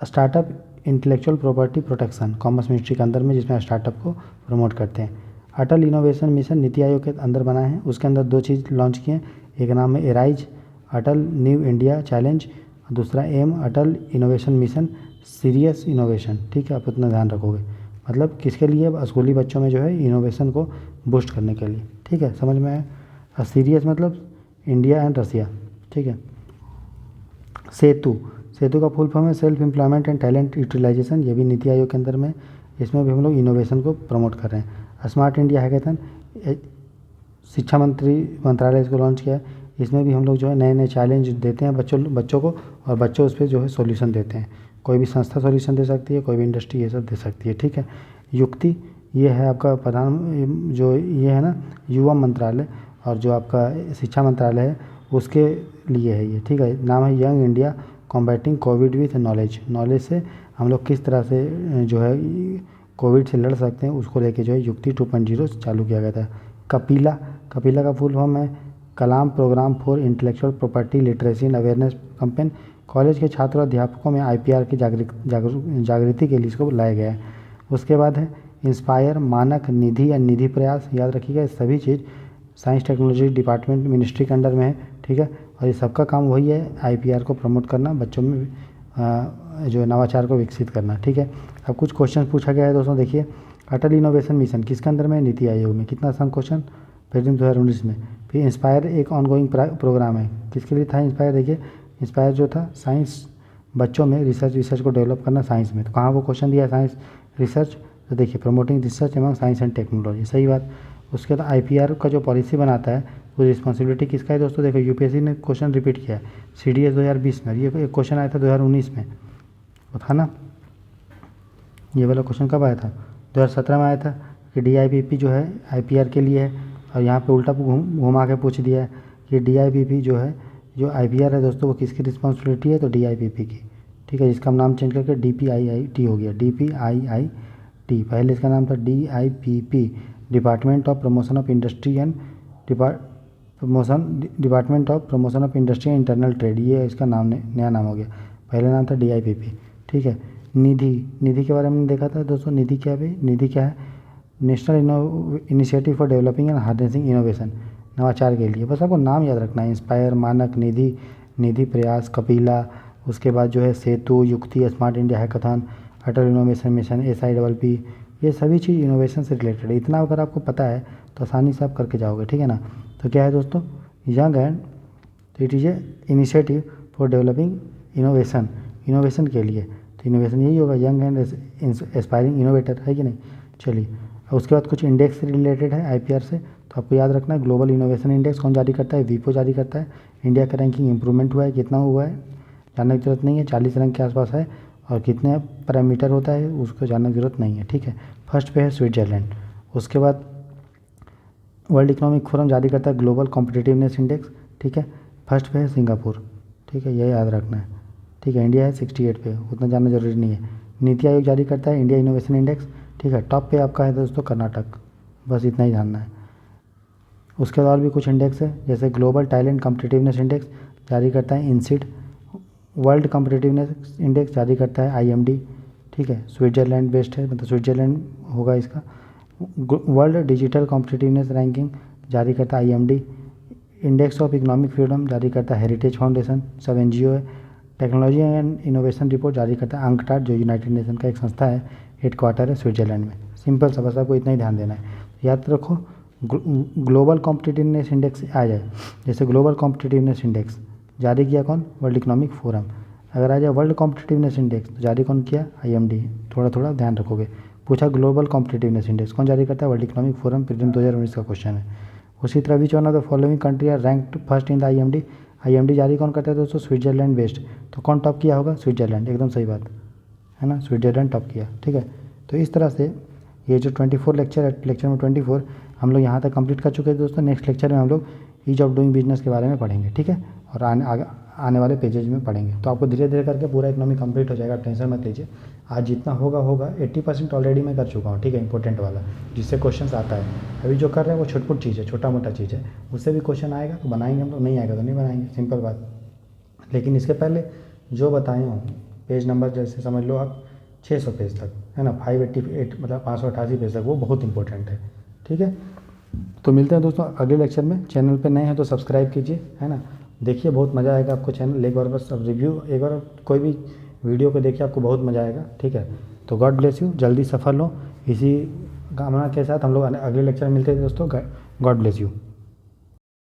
Startup intellectual property protection, commerce ministry के अंदर में, जिसमें स्टार्टअप को प्रमोट करते हैं। अटल इनोवेशन मिशन नीति आयोग के अंदर बना है, उसके अंदर 2 चीज़ लॉन्च किए हैं, एक नाम है एराइज अटल न्यू इंडिया चैलेंज, दूसरा एम अटल इनोवेशन मिशन सीरियस इनोवेशन, ठीक है। आप इतना ध्यान रखोगे, मतलब किसके लिए, स्कूली बच्चों में जो है इनोवेशन को बूस्ट करने के लिए, ठीक है, समझ में आया। सीरियस मतलब इंडिया एंड रसिया, ठीक है। सेतु का फुल फॉर्म है self employment and talent utilisation, ये भी नीति आयोग के अंदर में, इसमें भी हम लोग इनोवेशन को प्रमोट कर रहे हैं। स्मार्ट इंडिया हैकेथन, शिक्षा मंत्रालय इसको लॉन्च किया है, इसमें भी हम लोग जो है नए नए चैलेंज देते हैं बच्चों को, और बच्चों उस पर जो है सॉल्यूशन देते हैं। कोई भी संस्था सॉल्यूशन दे सकती है, कोई भी इंडस्ट्री ये सब दे सकती है, ठीक है। युक्ति, ये है आपका प्रधान जो ये है ना युवा मंत्रालय, और जो आपका शिक्षा मंत्रालय है उसके लिए है ये, ठीक है। नाम है young India combating Covid with knowledge से हम लोग किस तरह से जो है कोविड से लड़ सकते हैं, उसको लेके जो है युक्ति 2.0 चालू किया गया था। कपिला का फुल फॉर्म है Kalam program for intellectual property literacy and awareness campaign. College के छात्र और अध्यापकों में IPR की जागृति के लिए इसको लाया गया है। उसके बाद है इंस्पायर मानक निधि या निधि प्रयास, याद रखिएगा सभी चीज़ साइंस टेक्नोलॉजी डिपार्टमेंट मिनिस्ट्री के अंडर में है, ठीक है। और ये सबका काम वही है, IPR को प्रमोट करना, बच्चों में जो है नवाचार को विकसित करना, ठीक है। अब कुछ क्वेश्चन पूछा गया है दोस्तों, देखिए अटल इनोवेशन मिशन किसके अंदर में, नीति आयोग में, कितना आसान क्वेश्चन, प्रीलिम्स 2019 में। फिर इंस्पायर एक ऑनगोइंग प्रोग्राम है, किसके लिए था इंस्पायर, देखिए इंस्पायर जो था साइंस बच्चों में रिसर्च को डेवलप करना साइंस में, तो कहाँ वो क्वेश्चन दिया है साइंस रिसर्च, तो देखिए promoting research among science and technology, सही बात। उसके बाद IPR का जो पॉलिसी बनाता है वो रिस्पॉन्सिबिलिटी किसका है दोस्तों, देखो यूपीएससी ने क्वेश्चन रिपीट किया है, CDS 2020 में, ये एक क्वेश्चन आया था 2019 में, वो था ना, ये वाला क्वेश्चन कब आया था, 2017 में आया था कि DIPP जो है IPR के लिए है, और यहाँ पे उल्टा घुमा के पूछ दिया है कि DIPP जो है, जो IPR है दोस्तों वो किसकी रिस्पॉन्सिबिलिटी है, तो DIPP की, ठीक है। जिसका हम नाम चेंज करके DPIIT हो गया, DPIIT, पहले इसका नाम था DIPP, department of promotion of industry and department of promotion of industry and internal trade, ये इसका नाम नया नाम हो गया, पहले नाम था DIPP, ठीक है। निधि के बारे में देखा था दोस्तों, निधि क्या है, निधि क्या है, national initiative for developing and harnessing innovation, नवाचार के लिए, बस आपको नाम याद रखना है, इंस्पायर मानक निधि प्रयास, कपिला, उसके बाद जो है सेतु, युक्ति, स्मार्ट इंडिया हैकाथन, अटल इनोवेशन मिशन, SIPP, ये सभी चीज़ इनोवेशन से रिलेटेड है। इतना अगर आपको पता है तो आसानी से आप करके जाओगे, ठीक है ना। तो क्या है दोस्तों, यंग एंड, तो it is a initiative for developing innovation के लिए, तो इनोवेशन यही होगा, यंग एंड एस्पायरिंग इनोवेटर, है कि नहीं। चलिए, उसके बाद कुछ इंडेक्स से रिलेटेड है IPR से, तो आपको याद रखना है ग्लोबल इनोवेशन इंडेक्स कौन जारी करता है, WIPO जारी करता है। इंडिया का रैंकिंग इंप्रूवमेंट हुआ है, कितना हुआ है जानने की जरूरत नहीं है, 40 रैंक के आसपास है, और कितने पैरामीटर होता है उसको जानने की जरूरत नहीं है, ठीक है। फर्स्ट पे है स्विट्जरलैंड, उसके बाद वर्ल्ड इकोनॉमिक फोरम जारी करता है ग्लोबल कॉम्पिटिटिवनेस इंडेक्स, ठीक है। फर्स्ट पे है सिंगापुर, ठीक है, यह याद रखना है, ठीक है। इंडिया है 68 पे, उतना जानना जरूरी नहीं है। नीति आयोग जारी करता है इंडिया इनोवेशन इंडेक्स, ठीक है। टॉप पे आपका है दोस्तों कर्नाटक, बस इतना ही जानना है। उसके बाद भी कुछ इंडेक्स है, जैसे ग्लोबल टैलेंट कॉम्पिटिटिवनेस इंडेक्स जारी करता है इंसिड, वर्ल्ड कॉम्पिटिटिवनेस इंडेक्स जारी करता है IMD, ठीक है। स्विट्जरलैंड बेस्ड है, मतलब स्विट्जरलैंड होगा इसका। वर्ल्ड डिजिटल कॉम्पिटिटिवनेस रैंकिंग जारी करता है IMD। Index of economic freedom जारी करता है हेरिटेज फाउंडेशन, सब NGO है। टेक्नोलॉजी एंड इनोवेशन रिपोर्ट जारी करता है अंकटाड, जो यूनाइटेड नेशन का एक संस्था है, हेडक्वार्टर है स्विट्जरलैंड में। सिंपल सा, बस आपको इतना ही ध्यान देना है। याद रखो ग्लोबल कॉम्पिटिटिवनेस इंडेक्स आ जाए, जैसे ग्लोबल कॉम्पिटिटिवनेस इंडेक्स जारी किया कौन, वर्ल्ड इकोनॉमिक फोरम। अगर आ जाए वर्ल्ड कॉम्पिटिटिवनेस इंडेक्स तो जारी कौन किया, IMD। थोड़ा थोड़ा ध्यान रखोगे। पूछा ग्लोबल कॉम्पिटिटिवनेस इंडेक्स कौन जारी करता है, वर्ल्ड इकोनॉमिक फोरम, प्रीलिम 2019 का क्वेश्चन है। उसी तरह which one of the following country are ranked first in the IMD जारी कौन करता है दोस्तों, स्विट्जरलैंड बेस्ड। तो कौन टॉप किया होगा, स्विट्जरलैंड, एकदम सही बात है ना, स्विट्जरलैंड टॉप किया, ठीक है। तो इस तरह से ये जो 24 लेक्चर है, लेक्चर में 24 हम लोग यहाँ तक कंप्लीट कर चुके हैं दोस्तों। नेक्स्ट लेक्चर में हम लोग ईज ऑफ डूइंग बिजनेस के बारे में पढ़ेंगे, ठीक है। और आने वाले पेजेज में पढ़ेंगे। तो आपको धीरे धीरे करके पूरा इकोनॉमी कंप्लीट हो जाएगा, टेंशन मत लीजिए। आज जितना होगा 80% ऑलरेडी मैं कर चुका हूँ, ठीक है, इंपॉर्टेंट वाला जिससे क्वेश्चन आता है। अभी जो कर रहे हैं वो छोटी चीज़ है, छोटा मोटा चीज़ है, उससे भी क्वेश्चन आएगा तो बनाएंगे हम लोग, नहीं आएगा तो नहीं बनाएंगे, सिंपल बात। लेकिन इसके पहले जो बताए हूँ पेज नंबर, जैसे समझ लो आप 600 पेज तक, है ना, 588 मतलब 588 पेज तक, वो बहुत इंपॉर्टेंट है, ठीक है। तो मिलते हैं दोस्तों अगले लेक्चर में। चैनल पे नए हैं तो सब्सक्राइब कीजिए, है ना। देखिए बहुत मज़ा आएगा आपको चैनल, एक बार बस अब रिव्यू, एक बार कोई भी वीडियो को देखिए, आपको बहुत मज़ा आएगा, ठीक है। तो गॉड ब्लेस यू, जल्दी सफल हो, इसी कामना के साथ हम लोग अगले लेक्चर में मिलते हैं दोस्तों। God bless you.